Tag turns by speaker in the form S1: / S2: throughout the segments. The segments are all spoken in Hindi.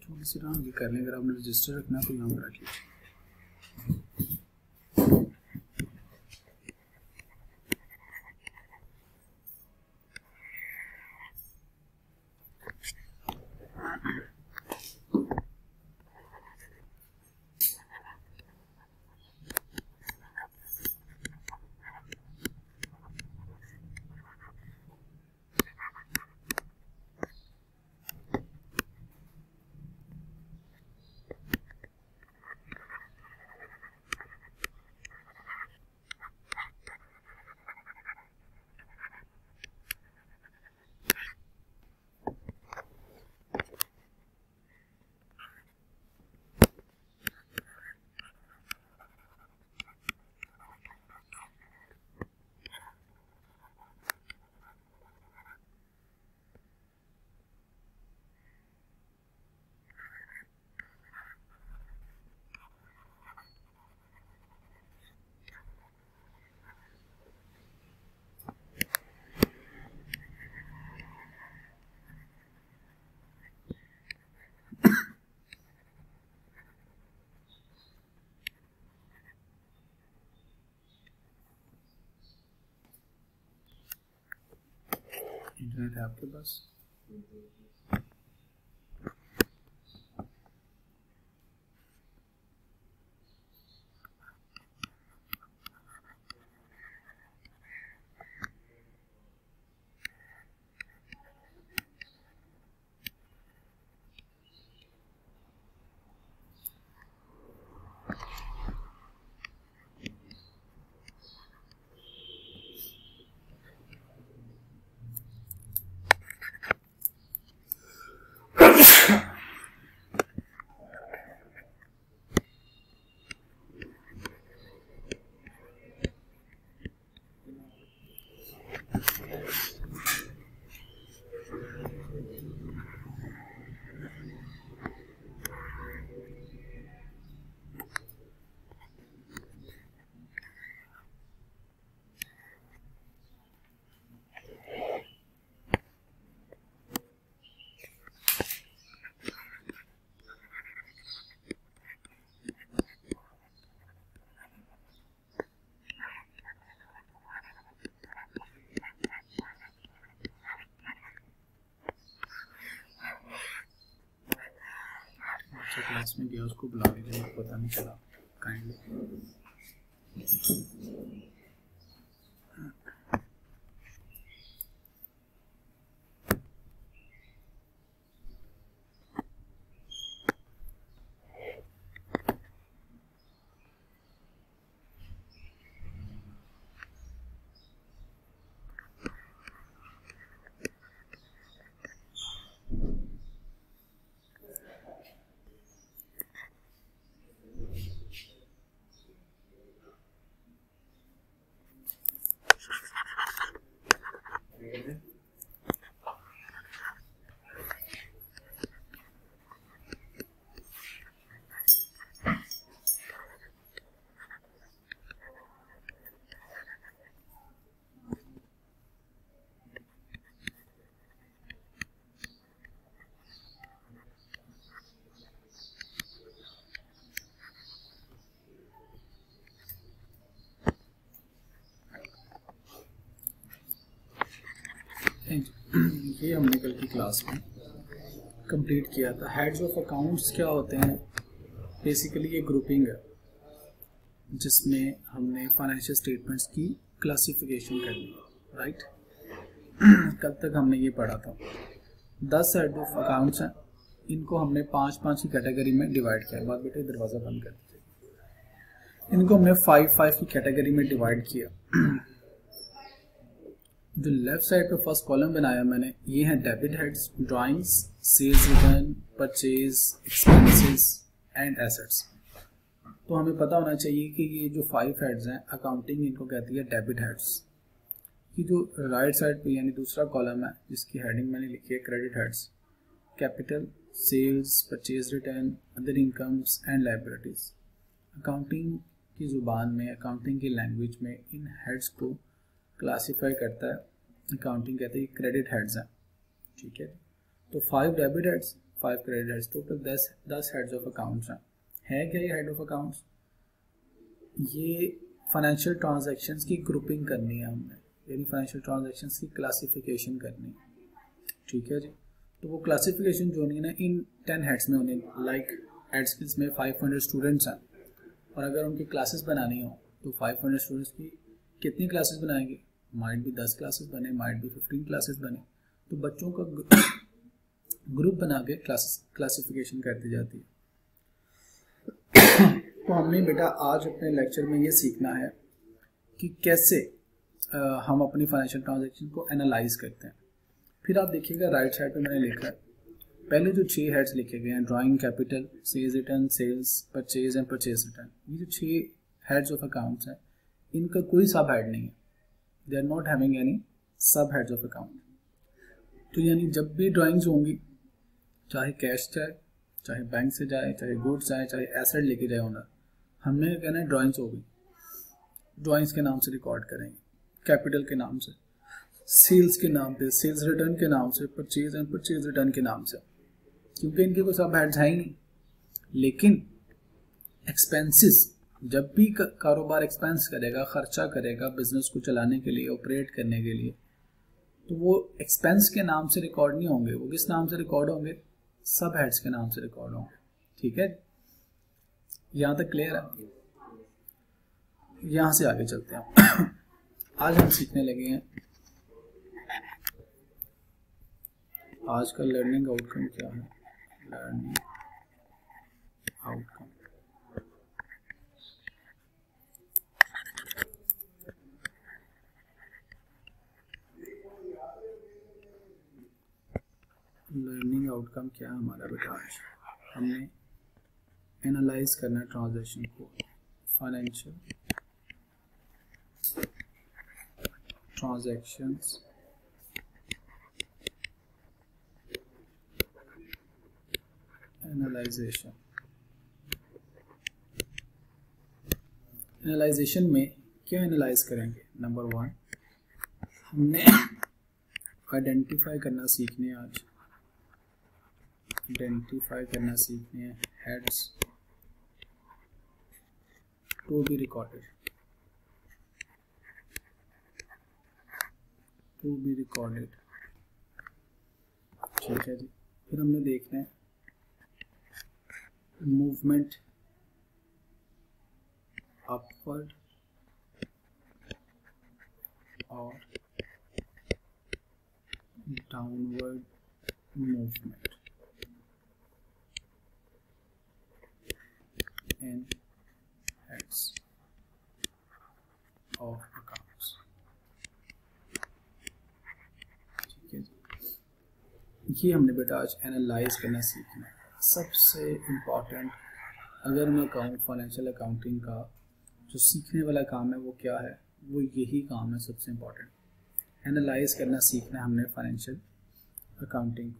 S1: थोड़ी सी राम भी कर लें, अगर आपने रजिस्टर रखना तो यहाँ पर रख लीजिए। इंटरनेट है आपके पास? क्लास में गया, उसको बुला लीजिए, मुझे पता नहीं चला काइंडली। ये हमने कल की क्लास में कंप्लीट किया था। हेड्स ऑफ अकाउंट्स क्या होते हैं? बेसिकली ये ग्रुपिंग है जिसमें हमने फाइनेंशियल स्टेटमेंट्स की क्लासिफिकेशन करनी है, राइट। कल तक हमने ये पढ़ा था। 10 हेड ऑफ अकाउंट्स हैं, इनको हमने 5-5 की कैटेगरी में डिवाइड किया। बात बेटे दरवाज़ा बंद कर दीजिए। इनको हमने 5-5 की कैटेगरी में डिवाइड किया। जो लेफ्ट साइड पे फर्स्ट कॉलम बनाया मैंने, ये है debit heads, drawings, sales return, purchase, expenses and assets. तो हमें पता होना चाहिए कि ये जो 5 हेड्स हैं अकाउंटिंग इनको कहती है डेबिट हेड्स। ये जो राइट साइड पे यानी दूसरा कॉलम है जिसकी हेडिंग मैंने लिखी है credit heads, capital, sales, purchase return, other incomes and liabilities. Accounting की ज़ुबान में, अकाउंटिंग की लैंग्वेज में इन हेड्स को क्लासीफाई करता है अकाउंटिंग, कहते हैं क्रेडिट हेड्स हैं। ठीक है। तो 5 debit heads, 5 credit heads, total 10 heads of accounts हैं। है क्या ये हेड ऑफ अकाउंट्स? ये फाइनेंशियल ट्रांजैक्शंस की ग्रुपिंग करनी है हमने, यानी फाइनेंशियल ट्रांजैक्शंस की क्लासिफिकेशन करनी है, ठीक है जी। तो वो क्लासिफिकेशन जो होनी है ना, इन 10 हेड्स में होनी है। लाइक एडस्किल्स में 500 स्टूडेंट्स हैं, और अगर उनकी क्लासेस बनानी हो तो 500 स्टूडेंट्स की कितनी क्लासेस बनाएंगे? माइट भी 10 क्लासेस बने, माइट भी 15 क्लासेस बने। तो बच्चों का ग्रुप बना के क्लासिफिकेशन कर दी जाती है। तो हमने बेटा आज अपने लेक्चर में ये सीखना है कि कैसे हम अपनी फाइनेंशियल ट्रांजैक्शन को एनालाइज करते हैं। फिर आप देखिएगा राइट साइड पे मैंने लिखा है, पहले जो 6 हेड्स लिखे गए हैं, drawing capital, sales return, sales purchase and purchase return, ये जो 6 हेड्स ऑफ अकाउंट्स हैं, इनका कोई सब हेड नहीं है। They are not having any sub heads of account. तो यानी जब भी ड्राइंग्स होंगी, चाहे कैश जाए, चाहे बैंक से जाए, चाहे गुड्स जाए, चाहे एसेट लेके जाए ओनर, हमने कहना है ड्राइंग्स हो गई, ड्राइंग्स के नाम से रिकॉर्ड करेंगे, कैपिटल के नाम से, सेल्स के नाम पे, सेल्स रिटर्न के नाम से, परचेज एंड परचेज रिटर्न के नाम से, क्योंकि इनके कोई सब हेड्स है ही नहीं। लेकिन एक्सपेंसेस, जब भी कारोबार एक्सपेंस करेगा, खर्चा करेगा बिजनेस को चलाने के लिए, ऑपरेट करने के लिए, तो वो एक्सपेंस के नाम से रिकॉर्ड नहीं होंगे। वो किस नाम से रिकॉर्ड होंगे? सब हेड्स के नाम से रिकॉर्ड होंगे, ठीक है। यहां तक क्लियर है? यहां से आगे चलते हैं। आज हम सीखने लगे हैं, आज का लर्निंग आउटकम क्या है? लर्निंग आउटकम, लर्निंग आउटकम क्या है हमारा बेटा? आज हमने एनालाइज करना ट्रांजैक्शन को, फाइनेंशियल ट्रांजैक्शंस एनालाइजेशन। एनालाइजेशन में क्या एनालाइज करेंगे? नंबर 1, हमने आइडेंटिफाई करना सीखने हैं आज, आइडेंटिफाई करना सीखने हैं heads to be recorded, to be recorded, ठीक है जी। फिर हमने देखना है मूवमेंट अपवर्ड और downward movement in heads of accounts, ठीक है जी। ये हमने बेटा आज एनालाइज करना सीखना है। सबसे इम्पॉर्टेंट, अगर मैं कहूँ फाइनेंशियल अकाउंटिंग का जो सीखने वाला काम है वो क्या है? वो यही काम है सबसे इम्पॉर्टेंट, एनालाइज करना सीखना है हमने फाइनेंशियल अकाउंटिंग को।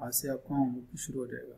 S1: आज से आपका होमवर्क शुरू हो जाएगा।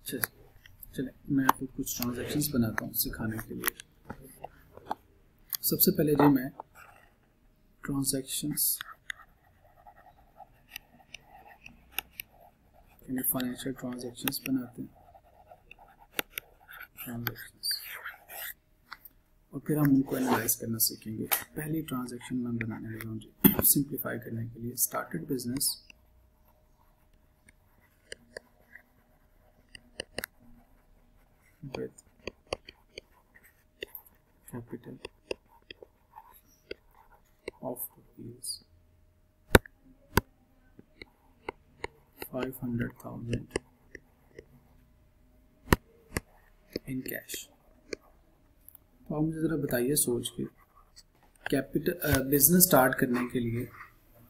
S1: चले मैं आपको कुछ ट्रांजैक्शंस बनाता हूँ सिखाने के लिए। सबसे पहले जी मैं ट्रांजैक्शंस यानी फाइनेंशियल ट्रांजैक्शंस बनाते हैं ट्रांजैक्शंस, और फिर हम उनको एनालाइज करना सीखेंगे। पहली ट्रांजैक्शन मैं बनाने लगा हूँ जी सिंप्लीफाई करने के लिए। Started business with capital of rupees 500,000 in cash। तो आप मुझे ज़रा बताइए सोच के, कैपिटल बिजनेस स्टार्ट करने के लिए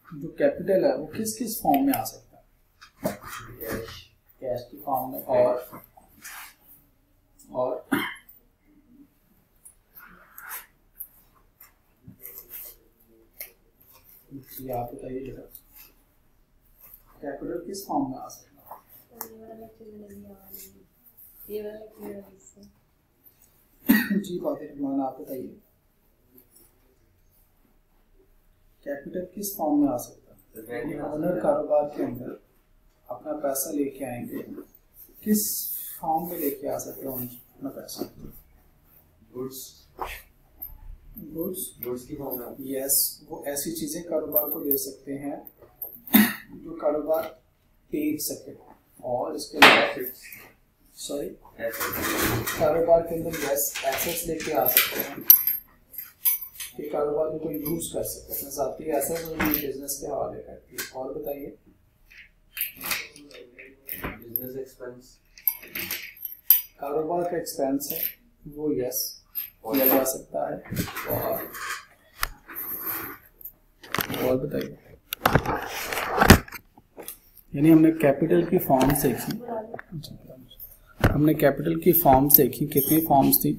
S1: जो कैपिटल है वो किस किस फॉर्म में आ सकता है? कैश की फॉर्म में और जी आप बताइए जरा, कैपिटल किस फॉर्म में आ सकता है? जी बात है, आप बताइए कैपिटल किस फॉर्म में आ सकता है? ओनर कारोबार के अंदर अपना पैसा लेके आएंगे, किस फॉर्म में लेके आ सकते हैं अपना पैसा? गुड्स की फॉर्म में। यस, वो ऐसी चीजें कारोबार को दे सकते हैं जो कारोबार बेच सके, और इसके अलावा कारोबार के अंदर एसेट्स लेके आ सकते हैं कि कारोबार को कोई यूज कर सके अपने साथी एसेट्स और बिजनेस के हवाले करके। और बताइए
S2: बिजनेस एक्सपेंस,
S1: कारोबार का एक्सपेंस है वो यस किया जा सकता है। और बताइए, यानी हमने कैपिटल की फॉर्म सीखी, हमने कैपिटल की फॉर्म सीखी। कितनी फॉर्म्स थी?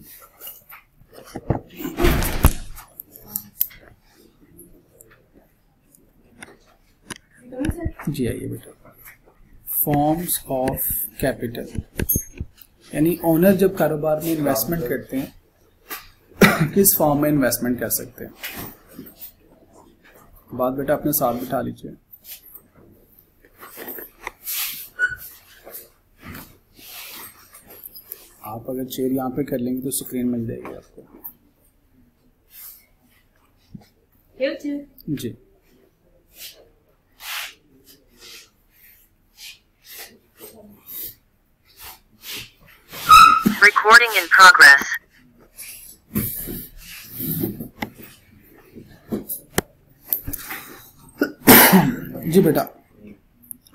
S1: जी आइए बेटा, फॉर्म्स ऑफ कैपिटल, यानी ओनर जब कारोबार में इन्वेस्टमेंट करते हैं किस फॉर्म में इन्वेस्टमेंट कर सकते हैं? बात बेटा अपने साथ बिठा लीजिए। आप अगर चेयर यहाँ पे कर लेंगे तो स्क्रीन मिल जाएगी आपको। जी
S3: Recording in progress.
S1: जी बेटा,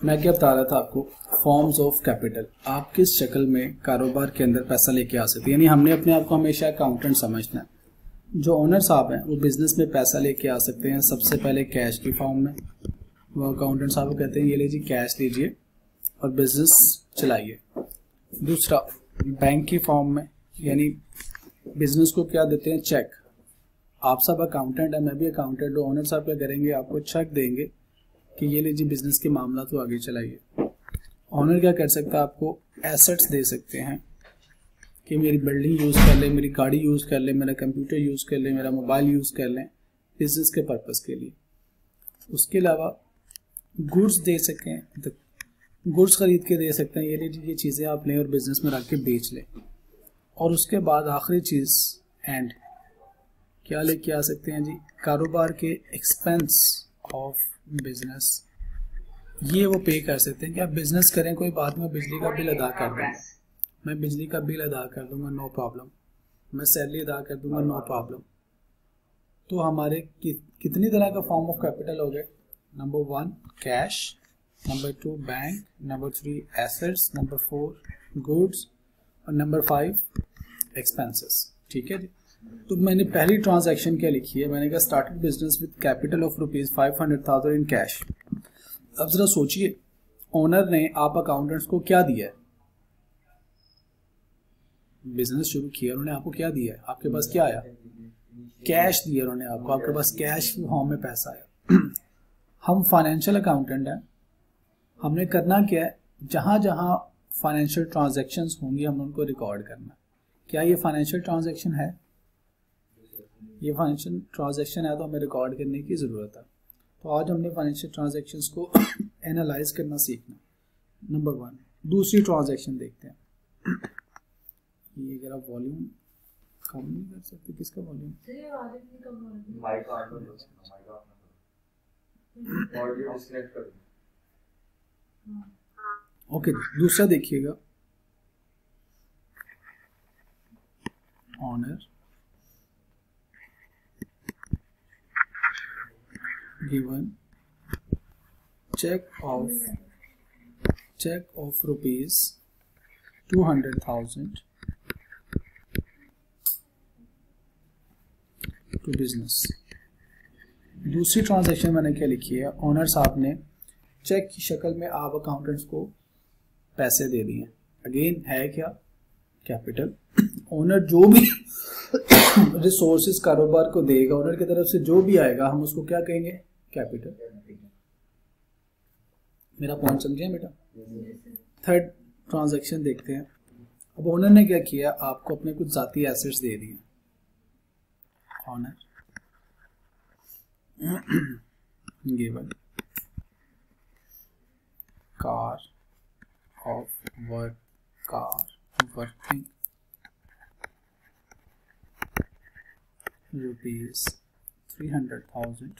S1: मैं क्या बता रहा था आपको, फॉर्म्स ऑफ कैपिटल, आप किस शक्ल में कारोबार के अंदर पैसा लेके आ सकते हैं। यानी हमने अपने आप को हमेशा अकाउंटेंट समझना है। जो ओनर साहब हैं वो बिजनेस में पैसा लेके आ सकते हैं सबसे पहले कैश की फॉर्म में। वो अकाउंटेंट साहब को कहते हैं ये लीजिए कैश लीजिए और बिजनेस चलाइए। दूसरा बैंक की फॉर्म में, यानी बिजनेस को क्या देते हैं? चेक। आप सब अकाउंटेंट है, मैं भी अकाउंटेंट हूँ। ओनर साहब क्या करेंगे? आपको चेक देंगे कि ये लीजिए बिजनेस के मामला तो आगे चलाइए। ओनर क्या कर सकता है? आपको एसेट्स दे सकते हैं कि मेरी बिल्डिंग यूज़ कर ले, मेरी गाड़ी यूज़ कर ले, मेरा कंप्यूटर यूज़ कर ले, मेरा मोबाइल यूज़ कर लें बिजनेस के पर्पज़ के लिए। उसके अलावा गुड्स दे सकें, गुड्स खरीद के दे सकते हैं, ये लीजिए ये चीज़ें आप लें और बिजनेस में रख के बेच लें। और उसके बाद आखिरी चीज़ एंड क्या लेके आ सकते हैं जी? कारोबार के एक्सपेंस ऑफ बिजनेस, ये वो पे कर सकते हैं कि आप बिजनेस करें, कोई बात में बिजली का बिल अदा कर दूंगा, मैं बिजली का बिल अदा कर दूंगा, नो प्रॉब्लम, मैं सैलरी अदा कर दूंगा, नो प्रॉब्लम। तो हमारे कितनी तरह का फॉर्म ऑफ कैपिटल हो गए? Number 1 cash, number 2 bank, number 3 assets, number 4 goods और नंबर 5 एक्सपेंसेस। ठीक है जी। तो मैंने पहली ट्रांजैक्शन क्या लिखी है? मैंने कहा started business with capital of rupees 500,000 in cash. अब जरा सोचिए, ओनर ने आप अकाउंटेंट्स को क्या दिया है? बिजनेस शुरू किया, उन्होंने आपको क्या दिया है? आपके पास क्या आया? कैश दिया उन्होंने आपको, आपके पास कैश फॉर्म में पैसा आया। हम फाइनेंशियल अकाउंटेंट हैं, हमने करना क्या है? जहां जहां फाइनेंशियल ट्रांजैक्शंस होंगी हमने उनको रिकॉर्ड करना। क्या ये फाइनेंशियल ट्रांजैक्शन है? ये फाइनेंशियल ट्रांजैक्शन है तो हमें रिकॉर्ड करने की ज़रूरत है। तो आज हमने फाइनेंशियल ट्रांजैक्शंस को एनालाइज करना सीखना। नंबर 1, दूसरी ट्रांजैक्शन देखते हैं। ये अगर आप वॉल्यूम कम नहीं कर सकते, किसका वॉल्यूम?
S2: माइक ऑन कर दो, माइक ऑन कर दो, ऑडियो डिस्कनेक्ट कर दो।
S1: ओके, दूसरा देखिएगा, owner given cheque of rupees 200,000 to business. दूसरी ट्रांजैक्शन मैंने क्या लिखी है, ऑनर साहब ने चेक की शक्ल में आप अकाउंटेंट्स को पैसे दे दिए। अगेन है क्या? कैपिटल। ओनर जो भी रिसोर्सेज कारोबार को देगा, ओनर की तरफ से जो भी आएगा हम उसको क्या कहेंगे? कैपिटल। मेरा पॉइंट समझे बेटा? थर्ड ट्रांजैक्शन देखते हैं। अब ओनर ने क्या किया, आपको अपने कुछ जाती एसेट्स दे दिए। Owner given car of work, car working rupees 300,000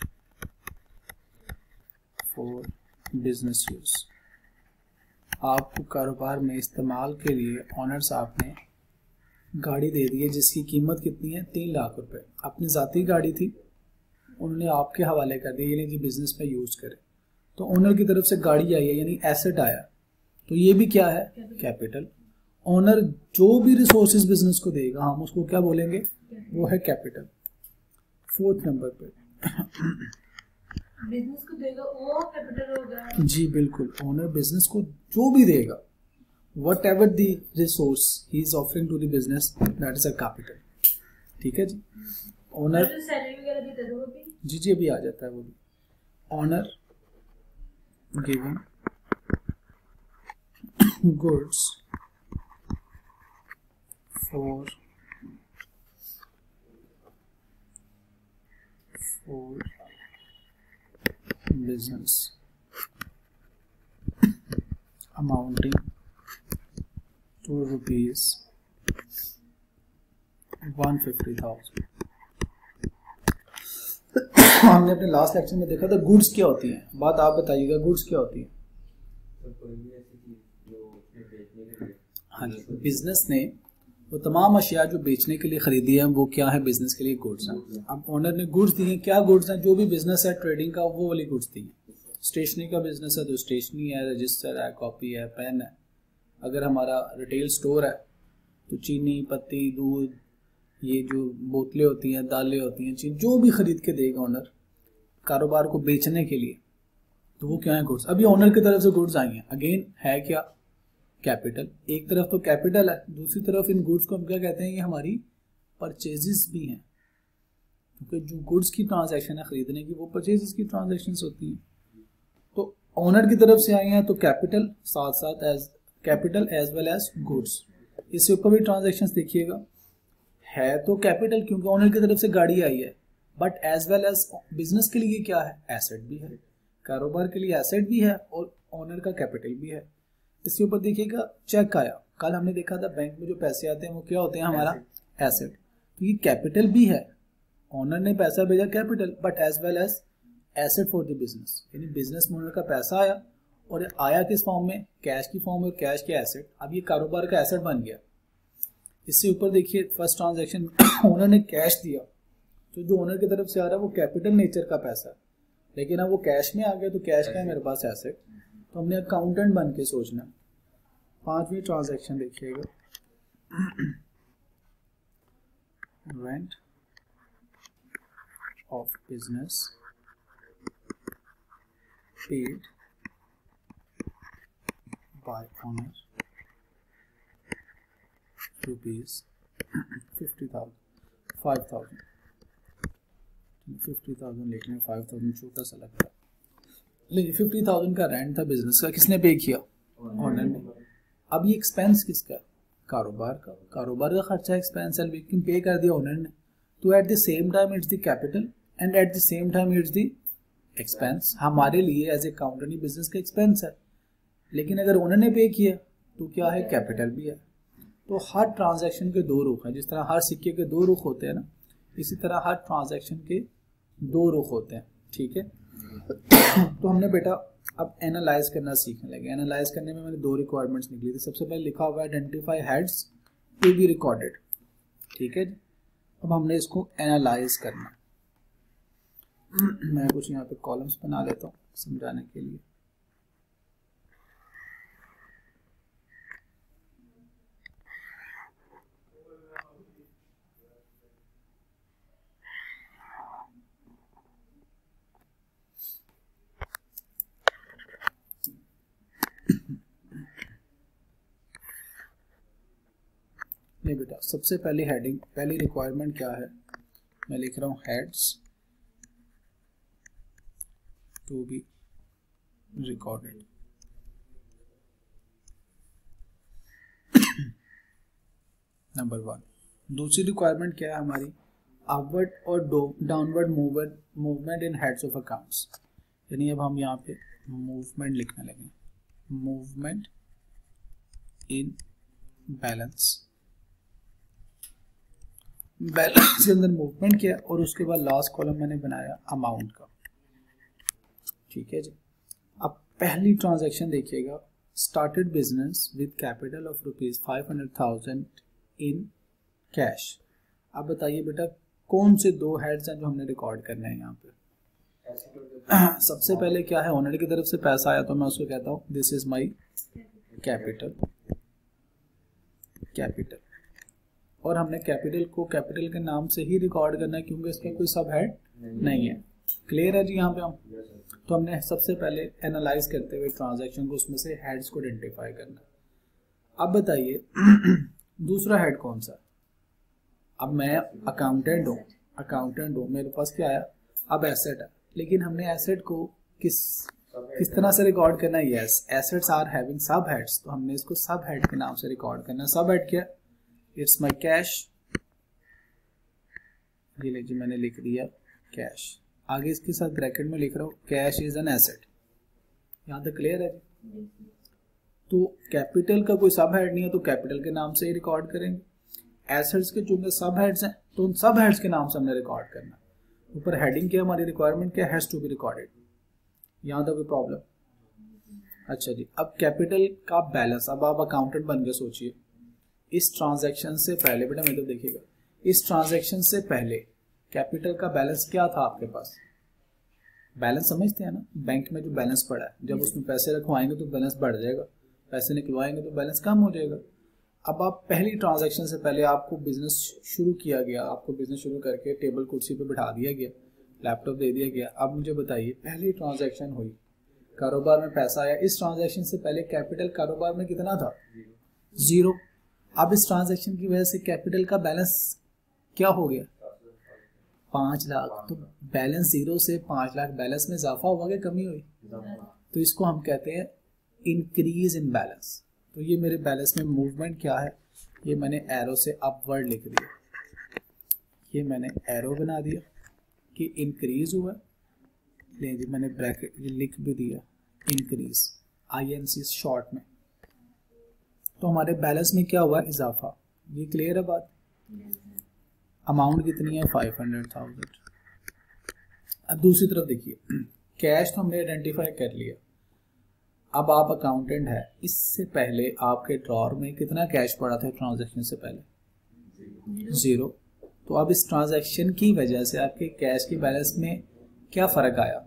S1: for business use. आपको कारोबार में इस्तेमाल के लिए ऑनर साहब ने गाड़ी दे दी है जिसकी कीमत कितनी है? 3 लाख रुपए। अपनी ज़ाती गाड़ी थी, उन्होंने आपके हवाले कर दी, यानी कि बिजनेस में यूज करें। तो ओनर की तरफ से गाड़ी आई है यानी एसेट आया, तो ये भी क्या है? कैपिटल। ओनर जो भी रिसोर्सेज बिजनेस को देगा हम उसको क्या बोलेंगे? वो है कैपिटल। 4th नंबर पे
S3: बिजनेस को देगा वो कैपिटल होगा।
S1: जी बिल्कुल, ओनर बिजनेस को जो भी देगा, whatever the resource he is offering to the business, that is a capital. ठीक है जी। ओनर
S3: सैलरी वगैरह भी दे दो अभी।
S1: जी अभी आ जाता है वो भी। Owner given goods for business amounting to rupees 150,000। हमने अपने लास्ट लेक्चर में देखा था गुड्स क्या होती हैं। बात आप बताइएगा, गुड्स क्या होती है?
S2: कोई भी ऐसी चीज जो उसने बेचने के लिए,
S1: हाँ जी, बिजनेस ने वो तमाम अशिया जो बेचने के लिए खरीदी है वो क्या है? बिजनेस के लिए गुड्स हैं। अब ओनर ने गुड्स दी हैं। क्या गुड्स हैं? जो भी बिजनेस है ट्रेडिंग का, वो वाली गुड्स दी हैं। स्टेशनरी का बिजनेस है तो स्टेशनरी है, रजिस्टर है, कॉपी है, पेन है। अगर हमारा रिटेल स्टोर है तो चीनी, पत्ती, दूध, ये जो बोतलें होती हैं, दालें होती हैं, चीज जो भी खरीद के देगा ओनर कारोबार को बेचने के लिए, तो वो क्या है? गुड्स। अभी ओनर की तरफ से गुड्स आई हैं, अगेन है क्या? कैपिटल। एक तरफ तो कैपिटल है, दूसरी तरफ इन गुड्स को हम क्या कहते हैं? ये हमारी परचेजेस भी हैं, क्योंकि जो गुड्स की ट्रांजैक्शन है खरीदने की, वो परचेजेस की ट्रांजैक्शंस होती हैं। तो ओनर की तरफ से आई हैं तो कैपिटल, साथ साथ as capital as well as goods. इससे ऊपर भी ट्रांजैक्शंस देखिएगा, है तो कैपिटल क्योंकि ओनर की तरफ से गाड़ी आई है, but as well as business के लिए क्या है? एसेट भी है। कारोबार के लिए एसेट भी है और ओनर का कैपिटल भी है। इसके ऊपर देखिएगा चेक आया। कल हमने देखा था बैंक में जो पैसे आते हैं वो क्या होते हैं? हमारा एसेट। तो ये कैपिटल भी है, ओनर ने पैसा भेजा capital, but as well as asset for the business, यानी बिजनेस में ओनर का पैसा आया और आया किस फॉर्म में? कैश की फॉर्म में, कैश के एसेट। अब ये कारोबार का एसेट बन गया। इससे ऊपर देखिए फर्स्ट ट्रांजैक्शन ओनर ने कैश दिया, तो जो ओनर की तरफ से आ रहा है वो कैपिटल नेचर का पैसा, लेकिन अब वो कैश में आ गया तो कैश का है मेरे पास एसेट, तो हमने अकाउंटेंट बन के सोचना। 5वीं ट्रांजैक्शन देखिएगा, rent of business paid by owner rupees 50,000 5,000 50,000 लिखने 5,000 छोटा सा लगता है, लेकिन 50,000 का रेंट था बिजनेस का। किसने पे किया? ओनर ने। अब ये एक्सपेंस किसका है? कारोबार का। कारोबार का खर्चा एक्सपेंस है, लेकिन पे कर दिया ओनर ने, तो at the same time it's the capital and at the same time it's the expense. हमारे लिए एज ए काउंटर बिजनेस का एक्सपेंस है, लेकिन अगर ओनर ने पे किया तो क्या है? कैपिटल भी है। तो हर ट्रांजैक्शन के दो रुख हैं। जिस तरह हर सिक्के के दो रुख होते हैं ना, इसी तरह हर ट्रांजैक्शन के दो रुख होते हैं। ठीक है, तो हमने बेटा अब एनालाइज करना सीखने लगे। एनालाइज करने में मैंने दो रिक्वायरमेंट्स निकली थी। सबसे पहले लिखा हुआ है identify heads to be recorded. ठीक है, अब हमने इसको एनालाइज करना। मैं कुछ यहाँ पे कॉलम्स बना लेता हूँ समझाने के लिए। नहीं बेटा, सबसे पहली हेडिंग, पहली रिक्वायरमेंट क्या है? मैं लिख रहा हूं heads to be recorded. Number 1। दूसरी रिक्वायरमेंट क्या है हमारी? अपवर्ड और downward movement in heads of accounts. यानी अब हम यहाँ पे मूवमेंट लिखने लगे। Movement in balance. बैलेंस के अंदर मूवमेंट किया और उसके बाद लास्ट कॉलम मैंने बनाया अमाउंट का। ठीक है जी। अब पहली ट्रांजैक्शन देखिएगा, started business with capital of ₹500,000 in cash. अब बताइए बेटा कौन से दो हेड्स हैं जो हमने रिकॉर्ड करने हैं यहाँ पे? सबसे पहले क्या है? ओनर की तरफ से पैसा आया तो मैं उसको कहता हूँ this is my capital. Capital, और हमने कैपिटल को कैपिटल के नाम से ही रिकॉर्ड करना है क्योंकि इसका कोई सब हेड नहीं है। क्लियर है जी? यहाँ पे हम तो हमने सबसे पहले एनालाइज करते हुए ट्रांजैक्शन को उसमें से हेड्स को आइडेंटिफाई करना। अब बताइए दूसरा हेड कौन सा? अब मैं अकाउंटेंट हूँ, मेरे पास क्या आया? अब एसेट है, लेकिन हमने एसेट को किस तरह से रिकॉर्ड करना है? यस, एसेट्स आर हैविंग सब हेड्स, तो हमने इसको सब हेड के नाम से रिकॉर्ड करना है। सब हेड क्या? It's my cash. ये लीजिए मैंने लिख दिया कैश। आगे इसके साथ ब्रैकेट में लिख रहा हूँ कैश इज एन एसेट। यहाँ तक क्लियर है? तो कैपिटल का कोई सब हेड नहीं है तो कैपिटल के नाम से ही रिकॉर्ड करेंगे। एसेट्स के चूंकि सब हेड्स हैं तो उन सब हेड्स के नाम से हमने रिकॉर्ड करना। ऊपर हेडिंग क्या? हमारी रिक्वायरमेंट क्या? Has to be recorded. यहाँ तक कोई प्रॉब्लम? अच्छा जी। अब कैपिटल का बैलेंस, अब आप अकाउंटेंट बन के सोचिए, इस ट्रांजैक्शन से पहले बेटा मैं तो देखिएगा, इस ट्रांजैक्शन से पहले कैपिटल का बैलेंस क्या था आपके पास? बैलेंस समझते हैं ना, बैंक में जो बैलेंस पड़ा है, जब उसमें पैसे रखवाएंगे तो बैलेंस बढ़ जाएगा, पैसे निकलवाएंगे तो बैलेंस कम हो जाएगा। अब आप पहली ट्रांजैक्शन से पहले आपको बिजनेस शुरू किया गया, आपको बिजनेस शुरू करके टेबल कुर्सी पे बिठा दिया गया, लैपटॉप दे दिया गया। अब मुझे बताइए पहली ट्रांजैक्शन हुई, कारोबार में पैसा आया, इस ट्रांजैक्शन से पहले कैपिटल कारोबार में कितना था? 0। अब इस ट्रांजैक्शन की वजह से कैपिटल का बैलेंस क्या हो गया? 5 लाख। तो बैलेंस 0 से 5 लाख, बैलेंस में इजाफा हुआ कि कमी हुई? तो इसको हम कहते हैं इंक्रीज इन बैलेंस। तो ये मेरे बैलेंस में मूवमेंट क्या है? ये मैंने एरो से अपवर्ड लिख दिया, ये मैंने एरो बना दिया कि इंक्रीज हुआ। ले जी मैंने ब्रैकेट लिख भी दिया इंक्रीज, INC शॉर्ट में। तो हमारे बैलेंस में क्या हुआ? इजाफा। ये क्लियर है बात? अमाउंट कितनी है? 500,000। अब दूसरी तरफ देखिए, कैश तो हमने आइडेंटिफाई कर लिया। अब आप अकाउंटेंट है, इससे पहले आपके ड्रॉर में कितना कैश पड़ा था ट्रांजैक्शन से पहले? 0। तो अब इस ट्रांजैक्शन की वजह से आपके कैश की बैलेंस में क्या फर्क आया?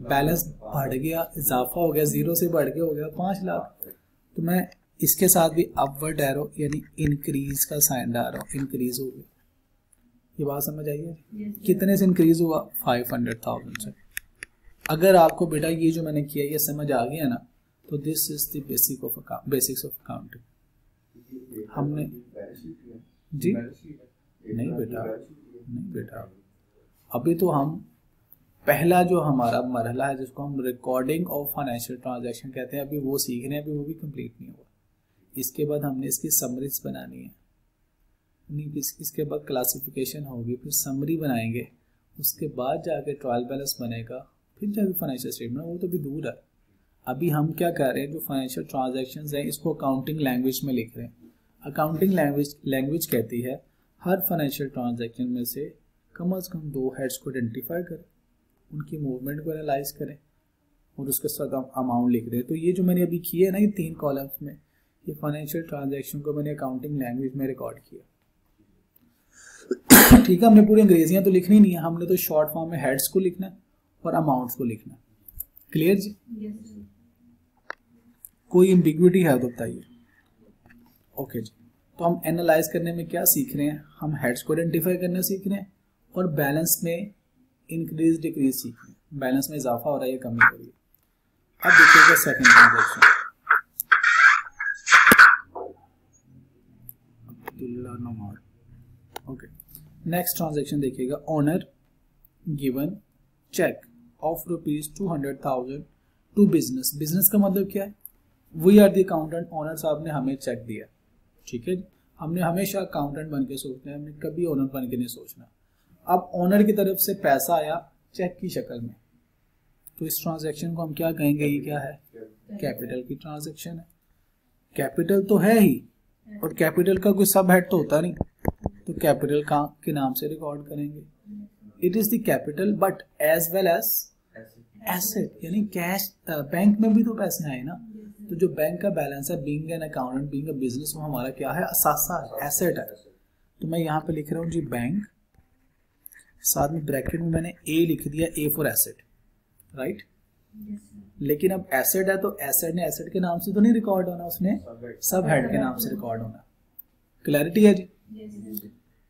S1: बैलेंस बढ़ गया, इजाफा हो गया, 0 से बढ़ के हो गया 5 लाख। तो मैं इसके साथ भी अपवर्ड एरो यानी इंक्रीज का साइन डाल रहा हूँ, इंक्रीज हो गया। ये बात समझ आई है? कितने से इंक्रीज हुआ? 500,000 से। अगर आपको बेटा ये जो मैंने किया ये समझ आ गया ना, तो this is the basics of accounting. हमने जी नहीं बेटा अभी तो हम पहला जो हमारा मरहला है जिसको हम रिकॉर्डिंग ऑफ फाइनेंशियल ट्रांजैक्शन कहते हैं, अभी वो सीख रहे हैं, अभी वो भी कंप्लीट नहीं हुआ। इसके बाद हमने इसकी समरीज बनानी है, इसके बाद क्लासिफिकेशन होगी, फिर समरी बनाएंगे, उसके बाद जाके ट्रायल बैलेंस बनेगा, फिर जाके फाइनेंशियल स्टेटमेंट। वो तो भी दूर है। अभी हम क्या कर रहे हैं, जो फाइनेंशियल ट्रांजैक्शंस हैं इसको अकाउंटिंग लैंग्वेज में लिख रहे हैं। अकाउंटिंग लैंग्वेज कहती है हर फाइनेंशियल ट्रांजैक्शन में से कम 2 हेड्स को आइडेंटिफाई करें, उनकी मूवमेंट को एनालाइज करें और उसके साथ अमाउंट लिख दें। तो ये जो मैंने अभी किए है ना, ये 3 कॉलम्स में, ये फाइनेंशियल ट्रांजैक्शन को मैंने अकाउंटिंग लैंग्वेज में रिकॉर्ड किया। ठीक है, हमने पूरी अंग्रेजियां तो लिखनी नहीं है, हमने तो शॉर्ट फॉर्म में हेड्स को लिखना है और अमाउंट्स को लिखना है। क्लियर जी? कोई एम्बिग्विटी है तो बताइए। ओके जी, तो हम एनालाइज करने में क्या सीख रहे हैं, हम हेड्स को आइडेंटिफाई करना सीख रहे हैं और बैलेंस में इंक्रीज डिक्रीज सीख रहे हैं। बैलेंस में इजाफा हो रहा है या कमी हो रही है। अब देखिएगा second transaction. Okay, next transaction देखिएगा। Owner given cheque of ₹200,000 to business. Business का मतलब क्या है, we are the accountant, owner साहब ने हमें चेक दिया। ठीक है, हमने हमेशा अकाउंटेंट बन के सोचना है, हमने कभी ओनर बन के नहीं सोचना। अब ओनर की तरफ से पैसा आया चेक की शक्ल में, तो इस ट्रांजैक्शन को हम क्या कहेंगे, ये क्या है, कैपिटल की ट्रांजैक्शन है। कैपिटल तो है ही, और कैपिटल का कोई सब हेड तो होता नहीं, तो कैपिटल का के नाम से रिकॉर्ड करेंगे। It is the capital but as well as asset, यानी कैश। बैंक में भी तो पैसे आए ना, तो जो बैंक का बैलेंस है, being an accountant, being a business, वो हमारा क्या है, असासा है, एसेट है। तो मैं यहाँ पे लिख रहा हूँ जी बैंक, साथ में ब्रैकेट में मैंने ए लिख दिया, ए फॉर एसेट, राइट। लेकिन अब एसेट है तो एसेट ने एसेट के नाम से तो नहीं रिकॉर्ड होना, उसने सब हेड के नाम से रिकॉर्ड होना। क्लैरिटी है जी?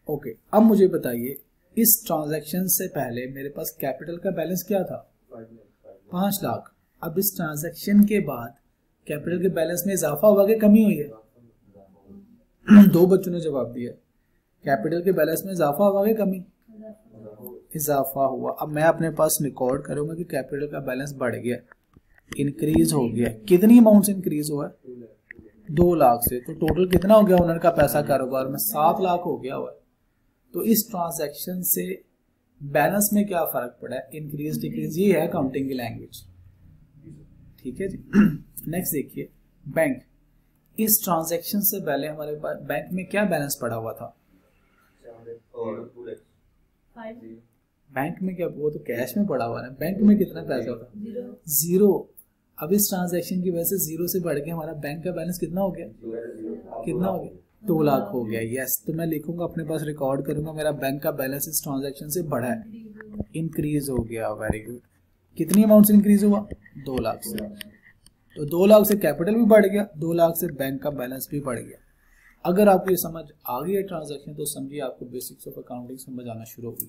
S1: ओके, अब मुझे बताइए, इस ट्रांजैक्शन से पहले मेरे पास कैपिटल का बैलेंस क्या था, 5 लाख। अब इस ट्रांजैक्शन के बाद कैपिटल के बैलेंस में इजाफा हुआ कि कमी हुई है? 2 बच्चों ने जवाब दिया, कैपिटल के बैलेंस में इजाफा हुआ कि कमी? इजाफा हुआ। अब मैं अपने पास रिकॉर्ड करूंगा कि कैपिटल का बैलेंस बढ़ गया, इंक्रीज हो गया। कितनी अमाउंट से इंक्रीज हुआ? 2 लाख से। तो टोटल कितना हो गया ओनर का पैसा कारोबार में? 7 लाख हो गया हुआ। तो इस ट्रांजैक्शन से बैलेंस में क्या फर्क पड़ा है, इंक्रीज डिक्रीज, ये है अकाउंटिंग की लैंग्वेज। ठीक है जी। नेक्स्ट देखिए, बैंक। इस ट्रांजैक्शन से पहले हमारे पास बैंक में क्या बैलेंस पड़ा हुआ था? बैंक में क्या, वो तो कैश में पड़ा हुआ है। बैंक में कितना पैसा था? 0। अब इस ट्रांजैक्शन की वजह से 0 से बढ़ के हमारा बैंक का बैलेंस कितना हो गया? कितना हो गया? 2 लाख हो गया। यस, तो मैं लिखूंगा अपने पास, रिकॉर्ड करूंगा, मेरा बैंक का बैलेंस इस ट्रांजैक्शन से बढ़ा है, इंक्रीज हो गया। Very good. कितनी अमाउंट से इंक्रीज हुआ? 2 लाख से। तो 2 लाख से कैपिटल भी बढ़ गया, 2 लाख से बैंक का बैलेंस भी बढ़ गया। अगर आपको ये समझ आ गई है ट्रांजैक्शन, तो समझिए आपको बेसिक्स ऑफ अकाउंटिंग समझ आना शुरू हो गया।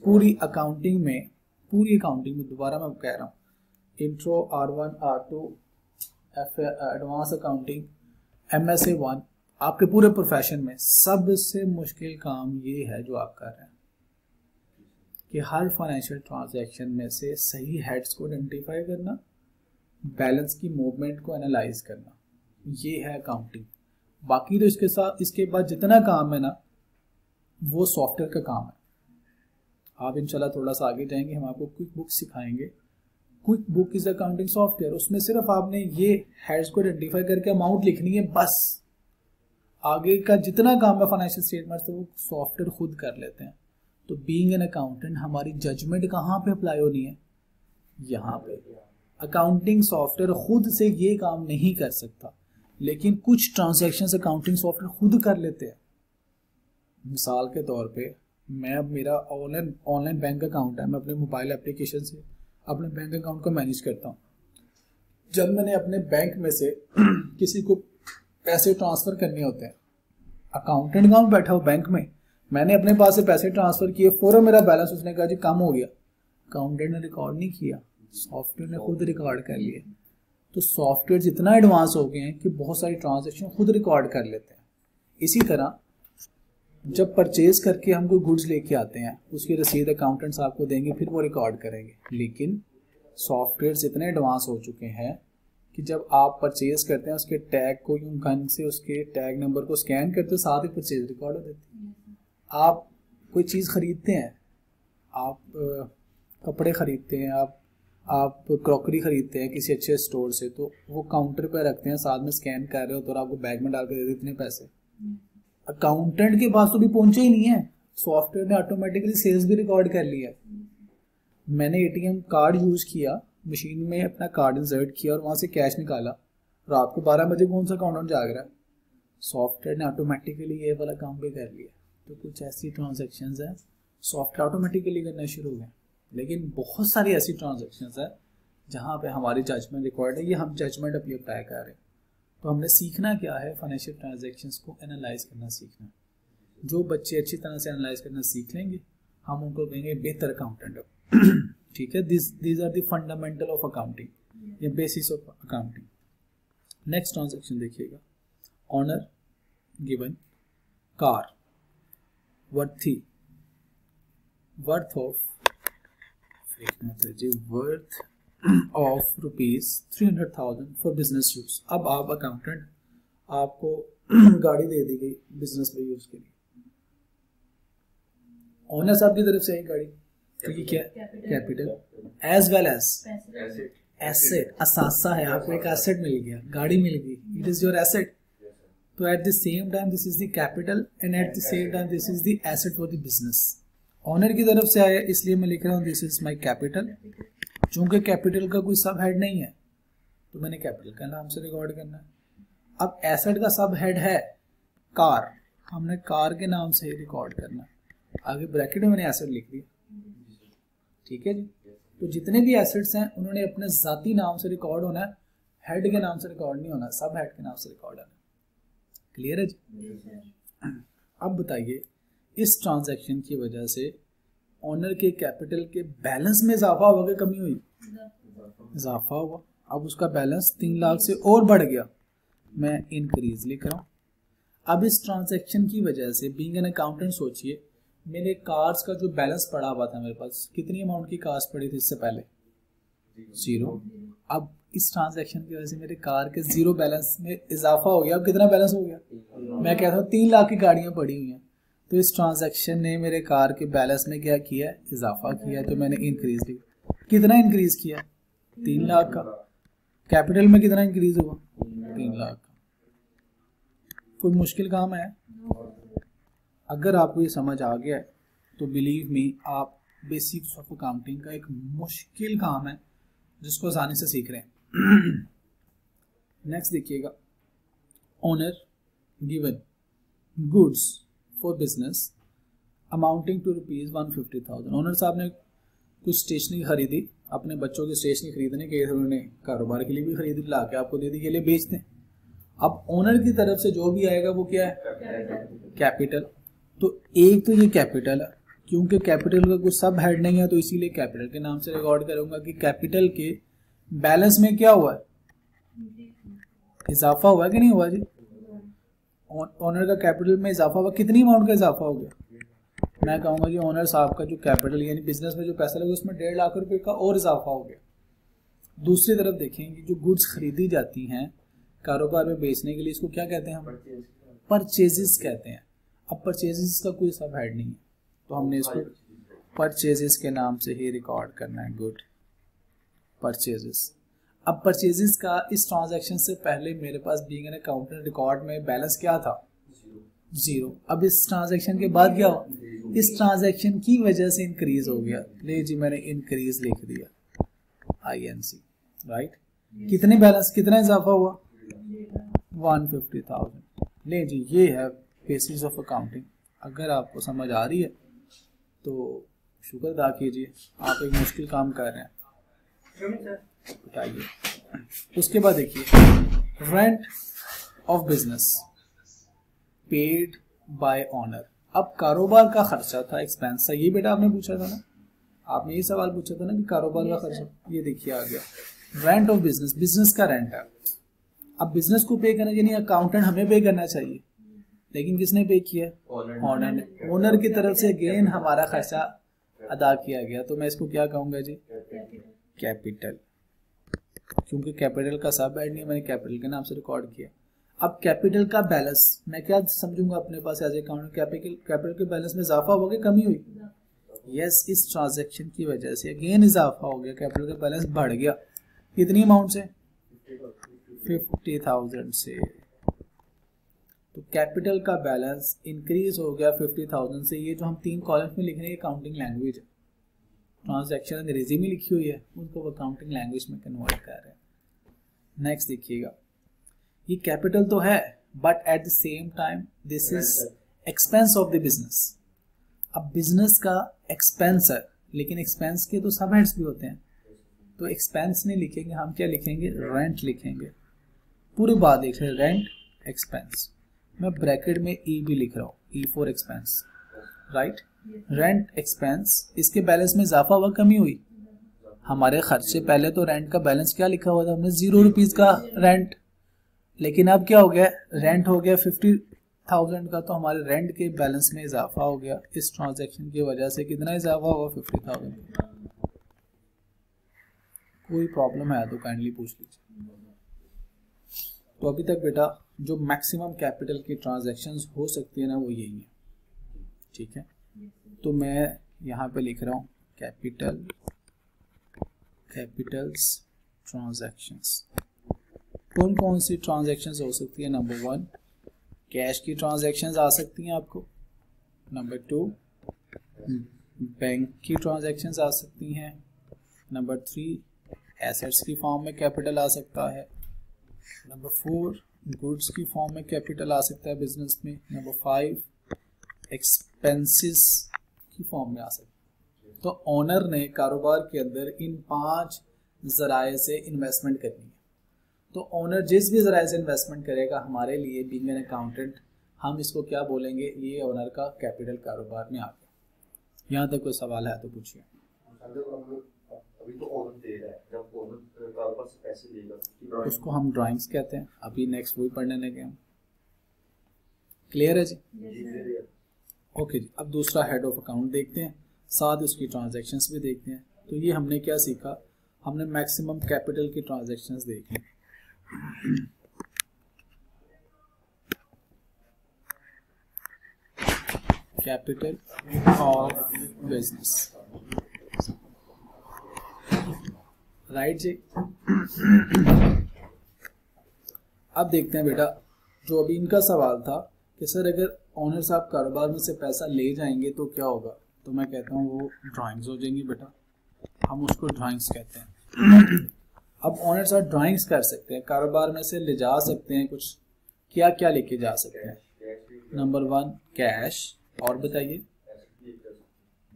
S1: पूरी अकाउंटिंग में दोबारा मैं कह रहा हूँ, intro, R1, R2, advance accounting, MSA 1, आपके पूरे प्रोफेशन में सबसे मुश्किल काम ये है जो आप कर रहे हैं कि हर फाइनेंशियल ट्रांजैक्शन में से सही हेड्स को आइडेंटिफाई करना, बैलेंस की मूवमेंट को एनालाइज करना, ये है अकाउंटिंग। बाकी तो इसके बाद जितना काम है ना, वो सॉफ्टवेयर का काम है। आप इंशाल्लाह थोड़ा सा आगे जाएंगे, हम आपको क्विक बुक सिखाएंगे। Quick book is accounting software. उसमें सिर्फ आपने ये हेड्स को आइडेंटिफाई करके अमाउंट लिखनी है, बस। आगे का जितना काम है फाइनेंशियल स्टेटमेंट्स, तो वो सॉफ्टवेयर खुद कर लेते हैं। तो बीइंग एन अकाउंटेंट, हमारी जजमेंट कहाँ पे अप्लाई होनी है? यहाँ पे। अकाउंटिंग सॉफ्टवेयर खुद से ये काम नहीं कर सकता, लेकिन कुछ ट्रांजैक्शंस अकाउंटिंग सॉफ्टवेयर खुद कर लेते हैं। मिसाल के तौर पे, मैं अब मेरा ऑनलाइन बैंक अकाउंट है, मैं अपने मोबाइल एप्लीकेशन से अपने बैंक अकाउंट को मैनेज करता हूँ। जब मैंने अपने बैंक में से किसी को पैसे ट्रांसफर करने होते हैं, अकाउंटेंट कहाँ बैठा हो बैंक में, मैंने अपने पास से पैसे ट्रांसफर किए, फौरन मेरा बैलेंस उसने कहा जी कम हो गया। अकाउंटेंट ने रिकॉर्ड नहीं किया, सॉफ्टवेयर ने खुद रिकॉर्ड कर लिए। तो सॉफ्टवेयर जितना एडवांस हो गए हैं कि बहुत सारी ट्रांजैक्शन खुद रिकॉर्ड कर लेते हैं। इसी तरह जब परचेज करके हम कोई गुड्स लेके आते हैं, उसकी रसीद अकाउंटेंट्स आपको देंगे, फिर वो रिकॉर्ड करेंगे। लेकिन सॉफ्टवेयर इतने एडवांस हो चुके हैं कि जब आप परचेज करते हैं उसके टैग को यूं गन से उसके टैग नंबर को स्कैन करते हो, साथ ही परचेज रिकॉर्ड हो देती है। आप कोई चीज़ खरीदते हैं, आप कपड़े खरीदते हैं, आप क्रॉकरी खरीदते हैं किसी अच्छे स्टोर से, तो वो काउंटर पर रखते हैं, साथ में स्कैन कर रहे हो तो और आपको बैग में डाल कर दे देते इतने पैसे। अकाउंटेंट के पास तो भी पहुंचे ही नहीं है, सॉफ्टवेयर ने ऑटोमेटिकली सेल्स भी रिकॉर्ड कर लिया। मैंने एटीएम कार्ड यूज किया, मशीन में अपना कार्ड इंसर्ट किया और वहां से कैश निकाला, रात को 12 बजे कौन सा अकाउंटेंट जाग रहा है, सॉफ्टवेयर ने ऑटोमेटिकली ये वाला काम भी कर लिया। तो कुछ ऐसी ट्रांजेक्शन्स हैं सॉफ्टवेयर ऑटोमेटिकली करना शुरू हो गए, लेकिन बहुत सारी ऐसी ट्रांजेक्शन्स है जहाँ पे हमारी जजमेंट रिक्वायर्ड है, ये हम जजमेंट अपनी अप्लाई कर रहे हैं। तो हमने सीखना क्या है, फाइनेंशियल ट्रांजेक्शन्स को एनालाइज करना सीखना। जो बच्चे अच्छी तरह से एनालाइज करना सीख लेंगे, हम उनको कहेंगे बेहतर अकाउंटेंट हो। ठीक है, these are the fundamental of accounting, ये basis of accounting. Next transaction देखिएगा, owner given car worth of ₹300,000 for business use. अब आप अकाउंटेंट, आपको गाड़ी दे दी गई बिजनेस में यूज के लिए, ओनर साहब की तरफ से आई गाड़ी, तो ये क्या capital as well as asset, असासा है, आपको एक एसेट मिल गया, गाड़ी मिल गई, इट इज योर एसेट। तो at the same time this is the capital and at the same time this is the asset for the business. Owner की तरफ से आया इसलिए मैं लिख रहा हूँ दिस इज माई कैपिटल। चूंकि कैपिटल का कोई सब हेड नहीं है तो मैंने कैपिटल का नाम से रिकॉर्ड करना है। अब एसेट का सब हेड है कार, हमने कार के नाम से ही रिकॉर्ड करना है। आगे ब्रैकेट में मैंने एसेट लिख दिया, ठीक है जी। तो जितने भी एसेट्स हैं उन्होंने अपने जाती नाम से रिकॉर्ड होना है, हेड के नाम से रिकॉर्ड नहीं होना, सब हेड के नाम से रिकॉर्ड होना। क्लियर है जी। अब बताइए इस ट्रांजैक्शन की वजह से ओनर के कैपिटल के बैलेंस में इजाफा हुआ कि कमी हुई? इजाफा हुआ। अब उसका बैलेंस 3 लाख से और बढ़ गया, मैं इंक्रीज लिख रहा हूँ। अब इस ट्रांजैक्शन की वजह से बीइंग एन अकाउंटेंट सोचिए, मेरे कार्स का जो बैलेंस पड़ा हुआ था मेरे पास, कितनी अमाउंट की कार्स पड़ी थी इससे पहले? 0। अब इस ट्रांजैक्शन की वजह से मेरे कार के 0 बैलेंस में इजाफा हो गया। अब कितना बैलेंस हो गया? मैं कहता हूँ 3 लाख की गाड़ियां पड़ी हुई हैं। तो इस ट्रांजैक्शन ने मेरे कार के बैलेंस में क्या किया? इजाफा किया। तो मैंने इंक्रीज लिया। कितना इंक्रीज किया? 3 लाख का। कैपिटल में कितना इंक्रीज हुआ? 3 लाख का। कोई मुश्किल काम है? अगर आपको ये समझ आ गया है तो बिलीव मी, आप बेसिक्स ऑफ अकाउंटिंग का एक मुश्किल काम है जिसको आसानी से सीख रहे हैं। नेक्स्ट देखिएगा, owner given goods for business amounting to ₹150,000। Owner साहब ने कुछ स्टेशनरी खरीदी, अपने बच्चों की स्टेशनरी खरीदने के लिए, उन्होंने कारोबार के लिए भी खरीदी, ला के आपको दे दी के लिए बेच दें। अब ओनर की तरफ से जो भी आएगा वो क्या है? कैपिटल। तो एक तो ये कैपिटल है, क्योंकि कैपिटल का कुछ सब हेड नहीं है तो इसीलिए कैपिटल के नाम से रिकॉर्ड करूंगा कि कैपिटल के बैलेंस में क्या हुआ है? इजाफा हुआ कि नहीं हुआ जी? ओनर का कैपिटल में इजाफा हुआ। कितनी अमाउंट का इजाफा हो गया? मैं कहूंगा जी ओनर साहब का जो कैपिटल यानी बिजनेस में जो पैसा लगा उसमें 1.5 लाख रुपए का और इजाफा हो गया। दूसरी तरफ देखेंगे, जो गुड्स खरीदी जाती हैं कारोबार में बेचने के लिए, इसको क्या कहते हैं हम? परचेजेस कहते हैं। अब परचेजेस का कोई सब हेड नहीं है तो हमने इसको परचेजेस के नाम से ही रिकॉर्ड करना है। Good purchases. अब परचेजेस का इस ट्रांजैक्शन से पहले मेरे पास बीइंग एन अकाउंटेंट रिकॉर्ड में बैलेंस क्या था? 0। अब इस ट्रांजैक्शन के बाद क्या हुआ? इस ट्रांजैक्शन की वजह से इंक्रीज हो गया। ले जी मैंने इंक्रीज लिख दिया, INC, राइट। कितने बैलेंस, कितना इजाफा हुआ? 150,000। ले जी ये है बेसिस ऑफ अकाउंटिंग। अगर आपको समझ आ रही है तो शुक्र अदा कीजिए, आप एक मुश्किल काम कर रहे हैं। बताइए उसके बाद देखिए, rent of business paid by owner. अब कारोबार का खर्चा था, एक्सपेंस था, ये बेटा आपने पूछा था ना, आपने ये सवाल पूछा था ना कि कारोबार का खर्चा। ये देखिए आ गया रेंट ऑफ बिजनेस, बिजनेस का रेंट है। अब बिजनेस को पे करना यानी अकाउंटेंट हमें पे करना चाहिए, लेकिन किसने पे किया? ओनर ने। ओनर की तरफ से अगेन हमारा खर्चा अदा किया गया, तो मैं इसको क्या कहूंगा जी? कैपिटल। क्योंकि कैपिटल का सब हेड नहीं, मैंने कैपिटल के नाम से रिकॉर्ड किया। अब कैपिटल का बैलेंस मैं क्या समझूंगा अपने पास एज अकाउंट, कैपिटल के बैलेंस में इजाफा हो गया कमी हुई? यस, इस ट्रांजैक्शन की वजह से अगेन इजाफा हो गया, कैपिटल का बैलेंस बढ़ गया। कितनी अमाउंट से? 50,000 से। तो कैपिटल का बैलेंस इंक्रीज हो गया 50,000 से। ये जो हम 3 कॉलम्स में लिख रहे हैं अकाउंटिंग लैंग्वेज है, ट्रांजैक्शन अंग्रेजी में लिखी हुई है, उनको अकाउंटिंग लैंग्वेज में कन्वर्ट कर रहे हैं। नेक्स्ट देखिएगा, ये कैपिटल तो है but at the same time this is expense of the business. अब बिजनेस का एक्सपेंस है, लेकिन एक्सपेंस के तो सब हेड्स भी होते हैं, तो एक्सपेंस नहीं लिखेंगे, हम क्या लिखेंगे? रेंट लिखेंगे। पूरी बात देख रहे हैं, रेंट एक्सपेंस। मैं ब्रैकेट में ई भी लिख रहा हूँ, E for expense, right. Rent expense, इसके बैलेंस में इजाफा हुआ कमी हुई? हमारे खर्चे पहले तो रेंट का बैलेंस क्या लिखा हुआ था हमने? 0 रुपीज का रेंट, लेकिन अब क्या हो गया? रेंट हो गया 50,000 का, तो हमारे रेंट के बैलेंस में इजाफा हो गया। इस ट्रांजैक्शन की वजह से कितना इजाफा हुआ? 50,000। कोई प्रॉब्लम है तो काइंडली पूछ लीजिए। तो अभी तक बेटा जो मैक्सिमम कैपिटल की ट्रांजैक्शंस हो सकती है ना, वो यही है, ठीक है। तो मैं यहाँ पे लिख रहा हूँ कैपिटल्स ट्रांजैक्शंस। कौन कौन सी ट्रांजैक्शंस हो सकती है? नंबर 1 कैश की ट्रांजैक्शंस आ सकती हैं आपको। नंबर 2 बैंक की ट्रांजैक्शंस आ सकती हैं। नंबर 3 एसेट्स की फॉर्म में कैपिटल आ सकता है। नंबर 4 गुड्स की फॉर्म में कैपिटल आ सकता है बिजनेस में। नंबर 5 एक्सपेंसेस की फॉर्म में आ सकता है। तो ओनर ने कारोबार के अंदर इन 5 जराए से इन्वेस्टमेंट करनी है। तो ओनर जिस भी जराए से इन्वेस्टमेंट करेगा, हमारे लिए बीइंग एन अकाउंटेंट हम इसको क्या बोलेंगे? ये ओनर का कैपिटल कारोबार में आ गया। यहाँ तक कोई सवाल है तो पूछिए।
S2: अभी तो ओनर दे रहा है, जब ओनर कारोबार से पैसे लेगा
S1: उसको हम ड्राइंग्स कहते हैं। अभी नेक्स्ट वही पढ़ने लगे हम। क्लियर है जी? ओके जी। अब दूसरा हेड ऑफ अकाउंट देखते हैं, साथ उसकी ट्रांजैक्शंस भी देखते हैं। तो ये हमने क्या सीखा? हमने मैक्सिमम कैपिटल की ट्रांजैक्शंस देखी। कैपिटल ऑफ बिजनेस, राइट जी। अब देखते हैं बेटा, जो अभी इनका सवाल था कि सर अगर ऑनर साहब कारोबार में से पैसा ले जाएंगे तो क्या होगा? तो मैं कहता हूँ वो ड्राइंग्स हो जाएंगी बेटा, हम उसको ड्राइंग्स कहते हैं। अब ऑनर साहब ड्राइंग्स कर सकते हैं, कारोबार में से ले जा सकते हैं कुछ। क्या क्या लेके जा सकते हैं? नंबर 1 कैश, और बताइए?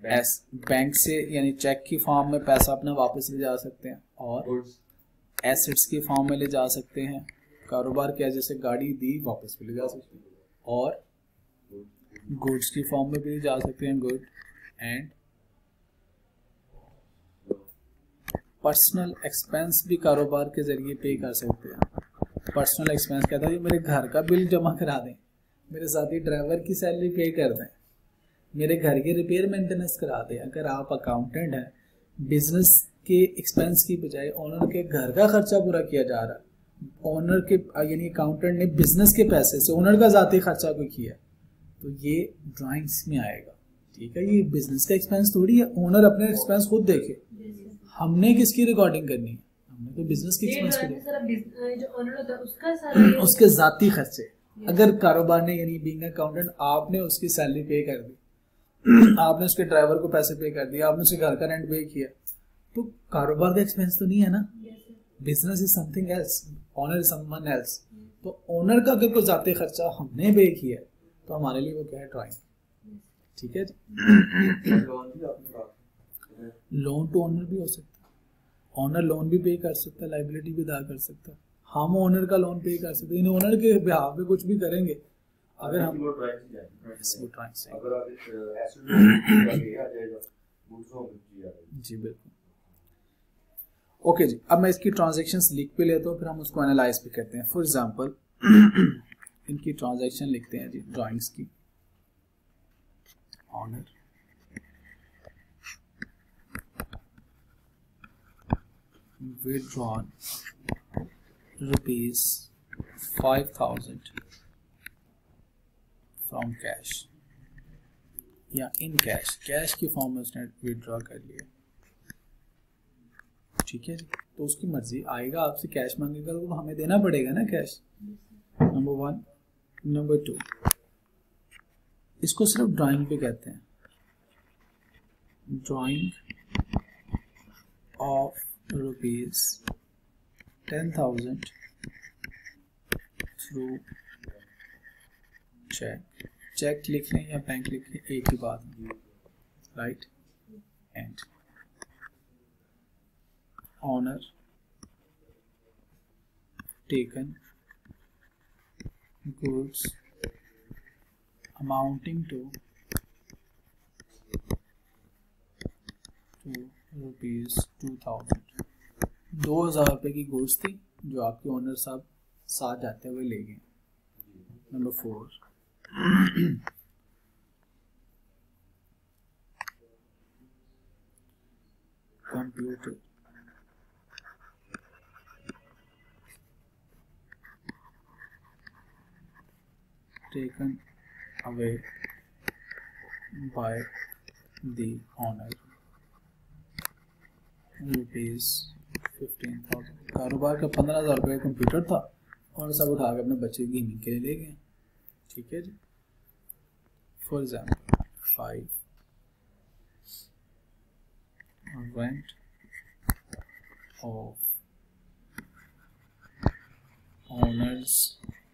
S1: बैंक से यानी चेक की फॉर्म में पैसा अपना वापस ले जा सकते हैं, और एसेट्स की फॉर्म में ले जा सकते हैं। कारोबार क्या, जैसे गाड़ी दी वापस भी ले जा सकते हैं, और गुड्स की फॉर्म में भी ले जा सकते हैं, गुड। एंड पर्सनल एक्सपेंस भी कारोबार के जरिए पे कर सकते हैं। पर्सनल एक्सपेंस कहता है मेरे घर का बिल जमा करा दें, मेरे साथी ड्राइवर की सैलरी पे कर दें, मेरे घर के रिपेयर मेंटेनेंस करा दें। अगर आप अकाउंटेंट हैं, बिजनेस के एक्सपेंस की बजाय ओनर के घर का खर्चा पूरा किया जा रहा है, ओनर के यानी अकाउंटेंट ने बिजनेस के पैसे से ओनर का जाती खर्चा कोई किया, तो ये ड्राइंग्स में आएगा, ठीक है। ये बिजनेस का एक्सपेंस थोड़ी है, ओनर अपने एक्सपेंस खुद देखे। हमने किसकी रिकॉर्डिंग करनी है? हमने तो बिजनेस के एक्सपेंस को, उसके जाती खर्चे। अगर कारोबार ने यानी बीइंग अकाउंटेंट आपने उसकी सैलरी पे कर दी, आपने उसके ड्राइवर को पैसे पे कर दिया, आपने उसके घर का रेंट पे किया, तो कारोबार का एक्सपेंस तो नहीं है ना। Business is something else, owner is someone else. तो ओनर का अगर कोई जाती खर्चा हमने पे किया तो हमारे लिए वो क्या है? ड्राइंग, ठीक है जी। लोन टू ओनर भी हो सकता है, ओनर लोन भी पे कर सकता है, लाइबिलिटी भी अदा कर सकता है, हम ओनर का लोन पे कर सकते हैं, ओनर के बिहाफ पे कुछ भी करेंगे। अगर हम जी बिल्कुल। ओके जी, अब मैं इसकी ट्रांजैक्शंस लिख पे लेता हूँ, फिर हम उसको एनालाइज भी करते हैं। फॉर एग्जांपल इनकी ट्रांजैक्शन लिखते हैं जी, ड्राइंग्स की। Owner withdrawn rupees 5,000 from cash या इन कैश, कैश की फॉर्म में उसने विड्रॉ कर लिया, ठीक है जी। तो उसकी मर्जी, आएगा आपसे कैश मांगेगा तो हमें देना पड़ेगा ना कैश, नंबर 1। नंबर 2, इसको सिर्फ ड्राइंग पे कहते हैं, drawing of rupees 10,000 through cheque, cheque लिख लें या बैंक लिख लें, एक ही बात है, right. And owner taken goods amounting to rupees 2,000, 2,000 रुपये की गुड्स थी जो आपके ओनर साहब साथ जाते हुए ले गए। Number 4, computer taken away by the owner rupees 15,000, कारोबार का 15,000 रुपये कंप्यूटर था और सब उठा के अपने बच्चे की गेमिंग के लिए ले गए, ठीक है जी। For example 5, rent of owner's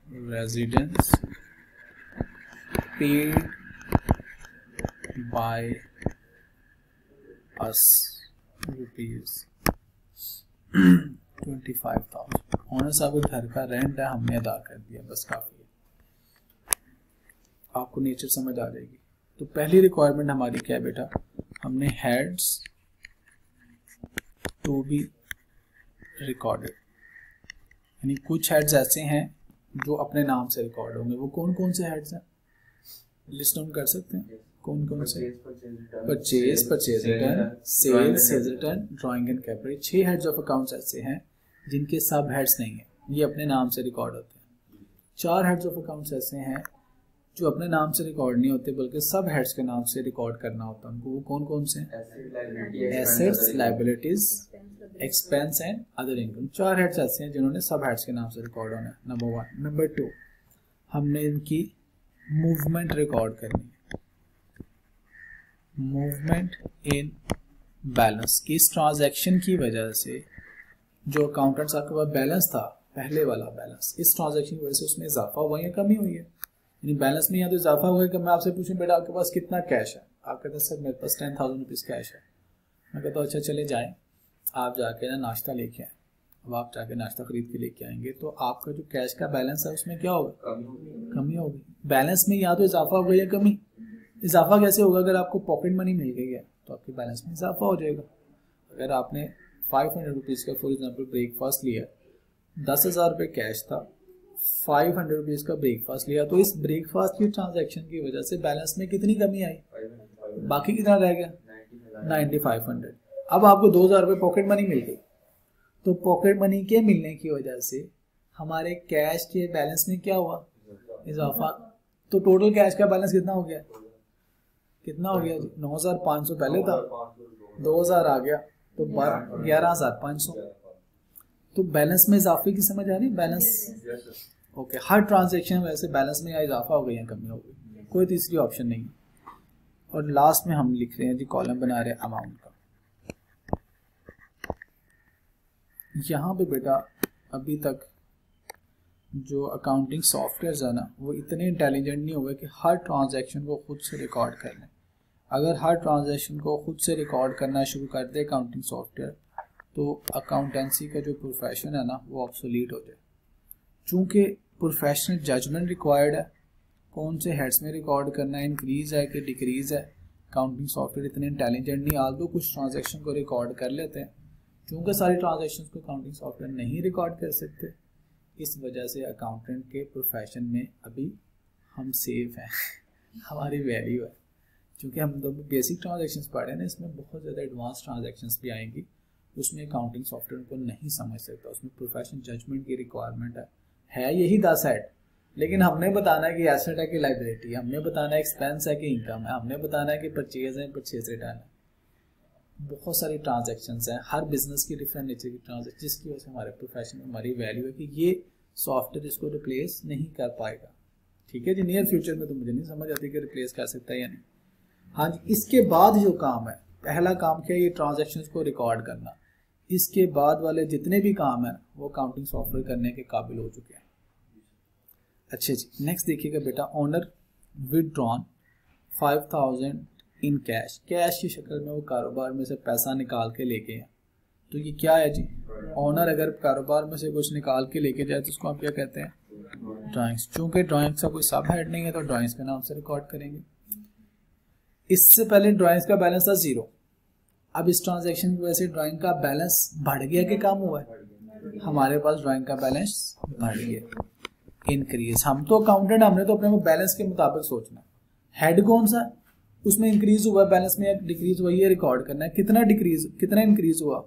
S1: residence paid by us rupees 25,000, owner साहब के घर का रेंट है, हमने अदा कर दिया, बस काफी है। आपको नेचर समझ आ जाएगी। तो पहली रिक्वायरमेंट हमारी क्या है बेटा, हमने हेड्स टू बी रिकॉर्डेड, यानी कुछ हेड्स ऐसे हैं जो अपने नाम से रिकॉर्ड होंगे। वो कौन कौन से हेड्स हैं, लिस्ट डाउन कर सकते हैं, कौन कौन से? Purchase, purchase return, sales, sales return, drawing and capital. 6 heads of accounts ऐसे हैं जिनके सब हेड्स नहीं है, ये अपने नाम से रिकॉर्ड होते हैं। 4 हेड्स ऑफ अकाउंट्स ऐसे हैं जो अपने नाम से रिकॉर्ड नहीं होते बल्कि सब हेड्स के नाम से रिकॉर्ड करना होता है उनको। वो कौन कौन से हैं? Assets, liabilities, expense and other income. 4 heads ऐसे हैं जिन्होंने सब हेड्स के नाम से रिकॉर्ड होना है, नंबर 1। नंबर 2, हमने इनकी मूवमेंट रिकॉर्ड करनी है, मूवमेंट इन बैलेंस की। इस ट्रांजैक्शन की वजह से जो अकाउंटेंट साहब के पास बैलेंस था, पहले वाला बैलेंस, इस ट्रांजैक्शन की वजह से उसमें इजाफा हुआ या कमी हुई है, यानी बैलेंस में या तो इजाफा हुआ है कि मैं आपसे पूछूं बेटा आपके पास कितना कैश है, आप कहते हैं सर मेरे पास 10,000 रुपीज़ कैश है। मैं कहता हूँ अच्छा चले जाएँ, आप जाके ना नाश्ता लेके आए। अब आप जाके नाश्ता खरीद के लेके आएंगे तो आपका जो कैश का बैलेंस है उसमें क्या होगा, कमी होगी। बैलेंस में या तो इजाफा होगा या कमी। इजाफा कैसे होगा, अगर आपको पॉकेट मनी मिल गई है तो आपके बैलेंस में इजाफा हो जाएगा। अगर आपने 500 रुपीज़ का फॉर एग्जाम्पल ब्रेकफास्ट लिया, 10,000 रुपये कैश था, 500 रुपीज़ का ब्रेकफास्ट लिया, तो इस ब्रेकफास्ट की ट्रांजैक्शन की वजह से बैलेंस में कितनी कमी आई, बाकी कितना रह गया, 9500। अब आपको 2,000 रुपये पॉकेट मनी मिल गई, तो पॉकेट मनी के मिलने की वजह से हमारे कैश के बैलेंस में क्या हुआ, इजाफा। तो टोटल कैश का बैलेंस कितना हो गया, कितना हो गया, 9,500 पहले था, 2,000 आ गया तो 11,500। तो बैलेंस में इजाफे की समझ आ रही है, बैलेंस ओके। हर ट्रांजैक्शन में वैसे बैलेंस में या इजाफा हो गई या कमी हो गई, कोई तीसरी ऑप्शन नहीं। और लास्ट में हम लिख रहे हैं जी, कॉलम बना रहे हैं अमाउंट का। यहाँ पे बेटा अभी तक जो अकाउंटिंग सॉफ्टवेयर है ना, वो इतने इंटेलिजेंट नहीं हुए कि हर ट्रांजैक्शन को खुद से रिकॉर्ड कर लें। अगर हर ट्रांजैक्शन को खुद से रिकॉर्ड करना शुरू कर दे अकाउंटिंग सॉफ्टवेयर, तो अकाउंटेंसी का जो प्रोफेशन है ना वो ऑब्सोलीट हो जाए। चूँकि प्रोफेशनल जजमेंट रिक्वायर्ड है, कौन से हेड्स में रिकॉर्ड करना है, इंक्रीज है कि डिक्रीज है। अकाउंटिंग सॉफ्टवेयर इतने इंटेलिजेंट नहीं, आल तो कुछ ट्रांजैक्शन को रिकॉर्ड कर लेते हैं, चूँकि सारी ट्रांजैक्शन को अकाउंटिंग सॉफ्टवेयर नहीं रिकॉर्ड कर सकते, इस वजह से अकाउंटेंट के प्रोफेशन में अभी हम सेफ हैं हमारी वैल्यू है। क्योंकि हम तो बेसिक ट्रांजैक्शंस पढ़े हैं ना, इसमें बहुत ज़्यादा एडवांस ट्रांजैक्शंस भी आएंगी उसमें अकाउंटिंग सॉफ्टवेयर को नहीं समझ सकता, उसमें प्रोफेशनल जजमेंट की रिक्वायरमेंट है यही 10 हेड, लेकिन हमने बताना है कि एसेट है कि लाइबिलिटी है, हमने बताना है एक्सपेंस है कि इनकम है, हमने बताना है कि परचेज है परचेज रिटर्न है। बहुत सारी ट्रांजैक्शंस हैं, हर बिजनेस की डिफरेंट नेचर की ट्रांजैक्शन, जिसकी वजह से हमारे प्रोफेशन में हमारी वैल्यू है कि ये सॉफ्टवेयर इसको रिप्लेस नहीं कर पाएगा। ठीक है जी, नियर फ्यूचर में तो मुझे नहीं समझ आती कि रिप्लेस कर सकता है या नहीं। हाँ जी, इसके बाद जो काम है, पहला काम क्या है, ये ट्रांजैक्शंस को रिकॉर्ड करना। इसके बाद वाले जितने भी काम है वो अकाउंटिंग सॉफ्टवेयर करने के काबिल हो चुके हैं। अच्छा जी, नेक्स्ट देखिएगा बेटा, ओनर विदड्रॉन 5000 इन कैश, कैश की शक्ल में वो कारोबार में से पैसा निकाल के लेके हैं। तो ये क्या है जी, ओनर अगर कारोबार में से कुछ निकाल के लेके जाए तो उसको आप क्या कहते हैं, ड्राइंग्स। चूंकि ड्राइंग्स का कोई सब हेड नहीं है तो ड्राइंग्स के नाम से रिकॉर्ड करेंगे। इससे पहले ड्राइंग्स का बैलेंस था 0, अब इस ट्रांजैक्शन की वजह से ड्राइंग का बैलेंस बढ़ गया कि कम हुआ है, हमारे पास ड्राइंग का बैलेंस बढ़ गया, इंक्रीज। हम तो अकाउंटेंट, हमने तो अपने बैलेंस के मुताबिक सोचना, हेड कौन सा उसमें इंक्रीज हुआ बैलेंस में या डिक्रीज हुआ ये रिकॉर्ड करना है। कितना इंक्रीज हुआ,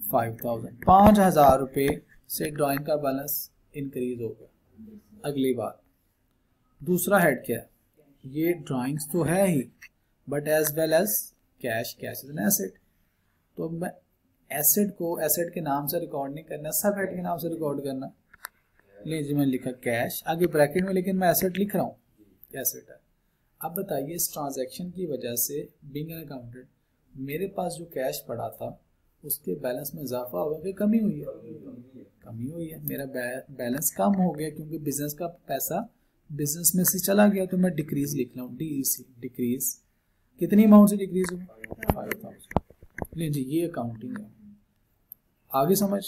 S1: 5000, 5000 रुपए से ड्राइंग का बैलेंस इंक्रीज हो गया। अगली बात, दूसरा हेड क्या है, ये ड्राइंग्स तो है ही but as well as cash, cash is an asset. तो मैं एसेट को एसेट के नाम से रिकॉर्ड नहीं करना, सब हेड के नाम से रिकॉर्ड करना। लीजिए मैंने लिखा कैश, आगे ब्रैकेट में लेकिन मैं एसेट लिख रहा हूँ, एसेट है। अब बताइए इस ट्रांजैक्शन की वजह से बीइंग एन अकाउंटेंट मेरे पास जो कैश पड़ा था उसके बैलेंस में इजाफा हुआ कि कमी हुई है, कमी हुई है। मेरा बैलेंस कम हो गया क्योंकि बिजनेस का पैसा बिजनेस में से चला गया, तो मैं डिक्रीज लिख रहा हूँ, DEC डिक्रीज। कितनी अमाउंट से डिक्रीज हुआ, 5000। लीजिए ये अकाउंटिंग है, आगे समझ,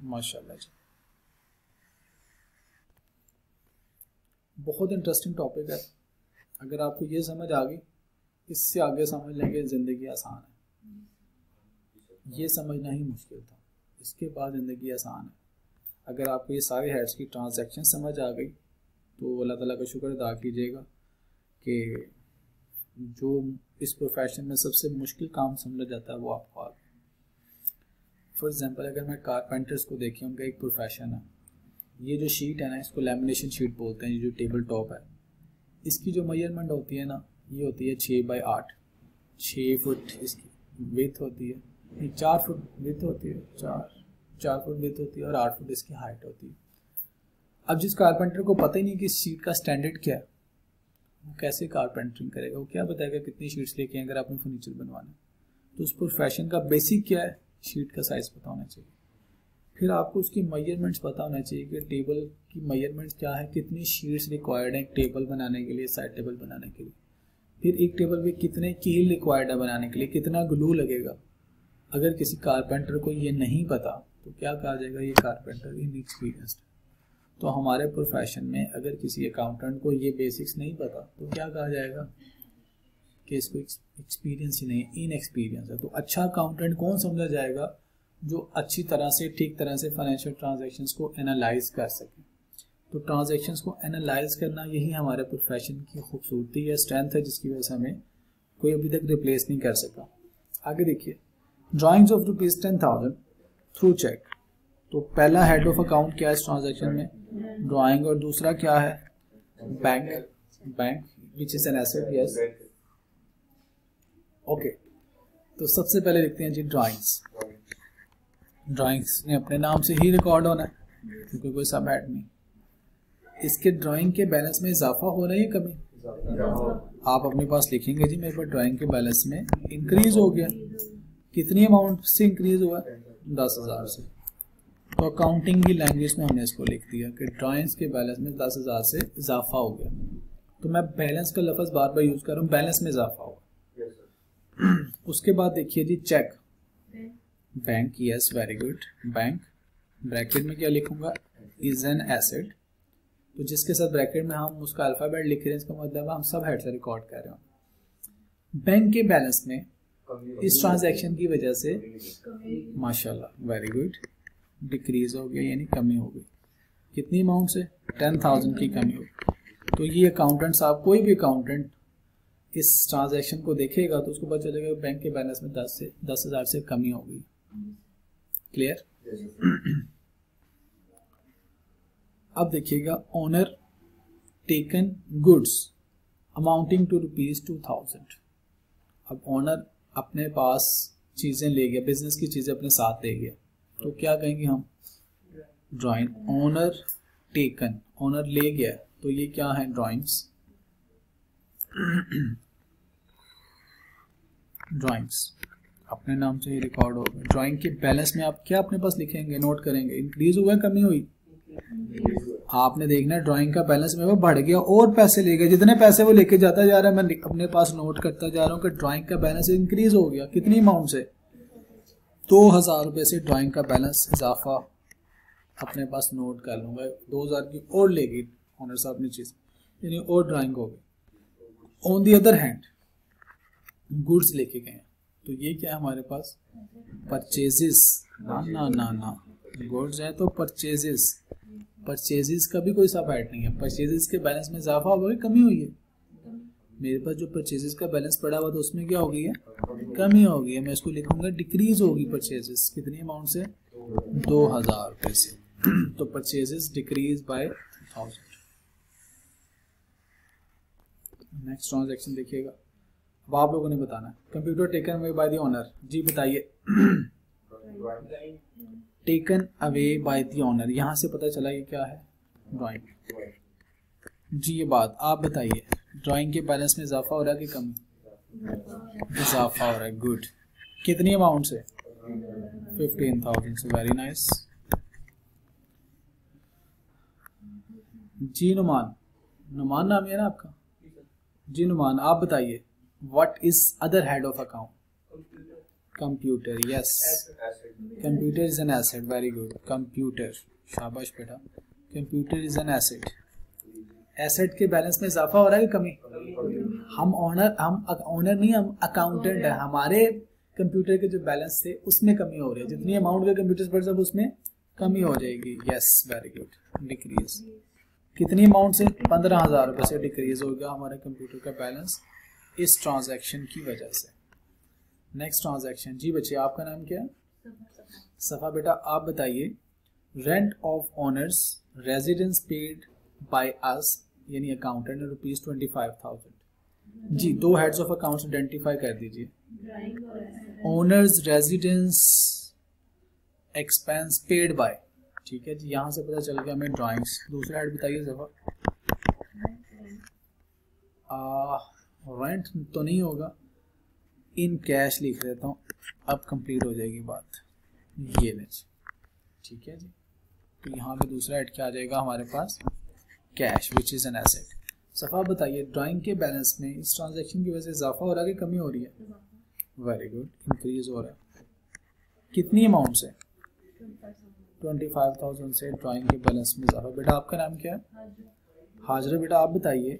S1: माशाल्लाह जी। बहुत इंटरेस्टिंग टॉपिक है, अगर आपको ये समझ आ गई, इससे आगे समझ लेंगे ज़िंदगी आसान है। ये समझना ही मुश्किल था, इसके बाद ज़िंदगी आसान है। अगर आपको ये सारे हेड्स की ट्रांजैक्शन समझ आ गई तो अल्लाह ताला का शुक्र अदा कीजिएगा कि जो इस प्रोफेशन में सबसे मुश्किल काम समझा जाता है वो आपको आ गया। फॉर एग्जांपल अगर मैं कारपेंटर्स को देखें, उनका एक प्रोफेशन है, ये जो शीट है ना इसको लैमिनेशन शीट बोलते हैं, ये जो टेबल टॉप है, इसकी जो मेजरमेंट होती है ना ये होती है 6x8, 6 फुट इसकी विड्थ होती है, 4 फुट विड्थ होती है, 4 फुट विड्थ होती है और 8 फुट इसकी हाइट होती है। अब जिस कारपेंटर को पता ही नहीं कि इस शीट का स्टैंडर्ड क्या है, वो कैसे कारपेंटरिंग करेगा, वो क्या बताएगा कितनी शीट्स लेके अगर आपने फर्नीचर बनवाना है। तो उस प्रोफेशन का बेसिक क्या है, शीट का साइज पता होना चाहिए, फिर आपको उसकी मेजरमेंट्स पता होना चाहिए कि टेबल की मेजरमेंट्स क्या है, कितनी शीट्स रिक्वायर्ड है टेबल बनाने के लिए, साइड टेबल बनाने के लिए, फिर एक टेबल पे कितने कील रिक्वायर्ड है बनाने के लिए, कितना ग्लू लगेगा। अगर किसी कारपेंटर को ये नहीं पता तो क्या कहा जाएगा, ये कारपेंटर इनएक्सपीरियंस्ड। तो हमारे प्रोफेशन में अगर किसी अकाउंटेंट को ये बेसिक्स नहीं पता तो क्या कहा जाएगा कि इसको एक्सपीरियंस ही नहीं, इनएक्सपीरियंस है। तो अच्छा अकाउंटेंट कौन समझा जाएगा, जो अच्छी तरह से ठीक तरह से फाइनेंशियल ट्रांजैक्शंस को एनालाइज कर सके। तो ट्रांजैक्शंस को एनालाइज करना यही हमारे प्रोफेशन की खूबसूरती है, स्ट्रेंथ है, जिसकी वजह से हमें कोई अभी तक रिप्लेस नहीं कर सका। आगे देखिए, ड्राइंग्स ऑफ ₹10,000 थ्रू चेक। तो पहला हेड ऑफ अकाउंट क्या है इस ट्रांजैक्शन में, ड्राइंग, और दूसरा क्या है, bank which is an asset, yes okay. तो सबसे पहले लिखते हैं जी ड्राइंग्स। ड्राइंग्स ने अपने नाम से ही रिकॉर्ड होना है क्योंकि कोई सब हेड नहीं। इसके ड्राइंग के बैलेंस में इजाफा हो रहा है या कमी, आप अपने पास लिखेंगे जी मेरे पास ड्राइंग के बैलेंस में इंक्रीज हो गया। कितनी अमाउंट से इंक्रीज हुआ, 10,000 से। तो अकाउंटिंग की लैंग्वेज में हमने इसको लिख दिया कि ड्राइंग्स के बैलेंस में 10,000 से इजाफा हो गया। तो मैं बैलेंस का लफ्ज़ बार बार यूज कर रहा हूँ, बैलेंस में इजाफा हुआ। उसके बाद देखिए जी cheque, bank, yes very good, bank bracket में क्या लिखूंगा, इज एन एसेट। तो जिसके साथ ब्रैकेट में हम उसका अल्फाबेट लिख रहे हैं, इसका मतलब हम सब हेड से रिकॉर्ड कर रहे हैं। बैंक के बैलेंस में इस ट्रांजैक्शन की वजह से माशाल्लाह वेरी गुड डिक्रीज हो गया, यानी कमी हो गई। कितनी अमाउंट से, 10,000 की कमी हो गई। तो ये अकाउंटेंट साहब, कोई भी अकाउंटेंट इस ट्रांजैक्शन को देखेगा तो उसको पता चलेगा बैंक के बैलेंस में 10,000 से कमी हो गई। क्लियर? अब देखिएगा owner taken goods amounting to ₹2,000। अब ओनर अपने पास चीजें ले गया, बिजनेस की चीजें अपने साथ ले गया, तो क्या कहेंगे हम? ड्राइंग। ओनर टेकन, ओनर ले गया, तो ये क्या है? ड्राइंग्स। ड्राइंग्स अपने नाम से ही रिकॉर्ड होगा। ड्राइंग के बैलेंस में आप क्या अपने पास लिखेंगे, नोट करेंगे? इंक्रीज हुआ, कमी हुई? आपने देखना है ड्राइंग का बैलेंस में वो बढ़ गया और पैसे ले गए, जितने पैसे वो लेके जाता जा रहा है मैं अपने पास नोट करता जा रहा हूँ कि ड्राइंग का बैलेंस इंक्रीज हो गया। कितनी अमाउंट से? 2,000 रुपए से ड्राइंग का बैलेंस इजाफा अपने पास नोट कर लूंगा। 2,000 की और लेगी ओनर साहब ने चीज, यानी और ड्राइंग हो गई। On the other hand goods लेके गए, तो ये क्या है हमारे पास? परचेजेस। ना गुड्स है तो परचेजेस। परचेजेस का भी कोई सब ऐड नहीं है। परचेजेस के बैलेंस में इजाफा हुआ है, कमी हुई है? मेरे पास जो परचेजेस का बैलेंस पड़ा हुआ था उसमें क्या हो गई है? कमी हो गई है। मैं इसको लिखूंगा डिक्रीज होगी परचेजेस। कितनी अमाउंट से? 2,000 रुपए से। तो purchases decrease by 1,000। Next transaction देखिएगा, अब आप लोगों ने बताना है। Computer taken away by the owner. जी बताइए। Taken away by the owner, यहां से पता चला ये क्या है? ड्राइंग। जी ये बात आप बताइए, ड्राइंग के बैलेंस में इजाफा हो रहा है कि कमी? इजाफा हो रहा है। गुड। कितनी अमाउंट से? 15,000 से। Very nice. जी नुमान, नुमान नाम है ना आपका? जी नुमान आप बताइए, what is other head of account? Computer. Yes, computer is an asset. Very good. Computer, शाबाश बेटा। Computer is an asset. Asset के बैलेंस में इजाफा हो रहा है कि कमी? हम ओनर नहीं, हम अकाउंटेंट है। हमारे कंप्यूटर के जो बैलेंस थे उसमें कमी हो रही है। जितनी अमाउंट के कंप्यूटर पर सब उसमें कमी हो जाएगी। Yes very good. डिक्रीज। कितनी अमाउंट से? 15,000 रुपए से डिक्रीज हो गया हमारे कंप्यूटर का बैलेंस इस ट्रांजैक्शन की वजह से। Next transaction. जी बच्चे आपका नाम क्या है? सफा बेटा आप बताइए, rent of honours residence paid by us यानी अकाउंटेंट ₹25,000। जी दो हेड्स ऑफ अकाउंट्स आइडेंटिफाई कर दीजिए। Owners residence expense paid by, ठीक है जी, यहां से पता चल गया हमें ड्राइंग्स। दूसरा हेड बताइए सफा। रेंट तो नहीं होगा, इन कैश लिख देता हूँ, अब कंप्लीट हो जाएगी बात। ये ले, ठीक है जी। तो यहाँ पे दूसरा हेड क्या आ जाएगा हमारे पास? Cash which is an asset. सफा बताइए, ड्राइंग के बैलेंस में इस ट्रांजैक्शन की वजह से इजाफा हो रहा है कि कमी हो रही है? वेरी गुड, इंक्रीज हो रहा है। कितनी अमाउंट से? 25,000 से ड्राइंग के बैलेंस में इजाफा। बेटा आपका नाम क्या है? हाजरा बेटा आप बताइए,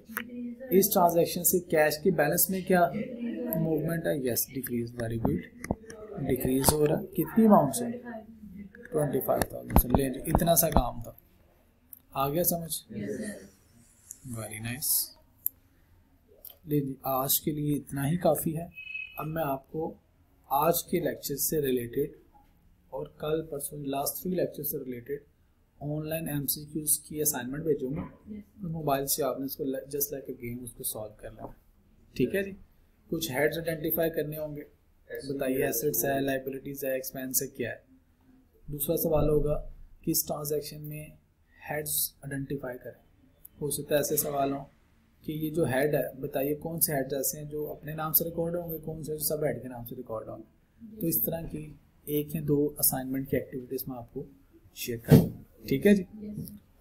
S1: इस ट्रांजैक्शन से कैश के बैलेंस में क्या मूवमेंट है? Yes decrease. Very good, decrease हो रहा है। कितनी अमाउंट से? 25,000 से। ले इतना सा काम था, आ गया समझ? Very nice. ले आज के लिए इतना ही काफ़ी है। अब मैं आपको आज के लेक्चर से रिलेटेड और कल परसों लास्ट 3 लेक्चर से रिलेटेड ऑनलाइन MCQs की असाइनमेंट भेजूंगा। तो मोबाइल से आपने इसको जस्ट लाइक अ गेम उसको सॉल्व कर लेना, ठीक है जी। कुछ हेड्स आइडेंटिफाई करने होंगे, बताइए एसेट्स है, लाइबिलिटीज है, एक्सपेंस है, क्या है। दूसरा सवाल होगा कि इस ट्रांजैक्शन में हेड्स आइडेंटिफाई करें। हो सकता है ऐसे सवाल हों कि ये जो हेड है बताइए कौन से हेड्स ऐसे हैं जो अपने नाम से रिकॉर्ड होंगे, कौन से सब हेड के नाम से रिकॉर्ड होंगे। तो इस तरह की 1 या 2 असाइनमेंट की एक्टिविटीज में आपको शेयर करूँगा, ठीक है जी।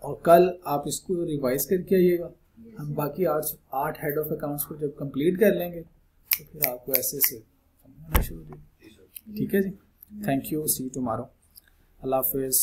S1: और कल आप इसको रिवाइज करके आइएगा। हम बाकी 8 हेड ऑफ अकाउंट्स को जब कंप्लीट कर लेंगे तो फिर आपको ऐसे से समझना शुरू हो जाएगा, ठीक है जी। Thank you, see you tomorrow. अल्लाह हाफिज़।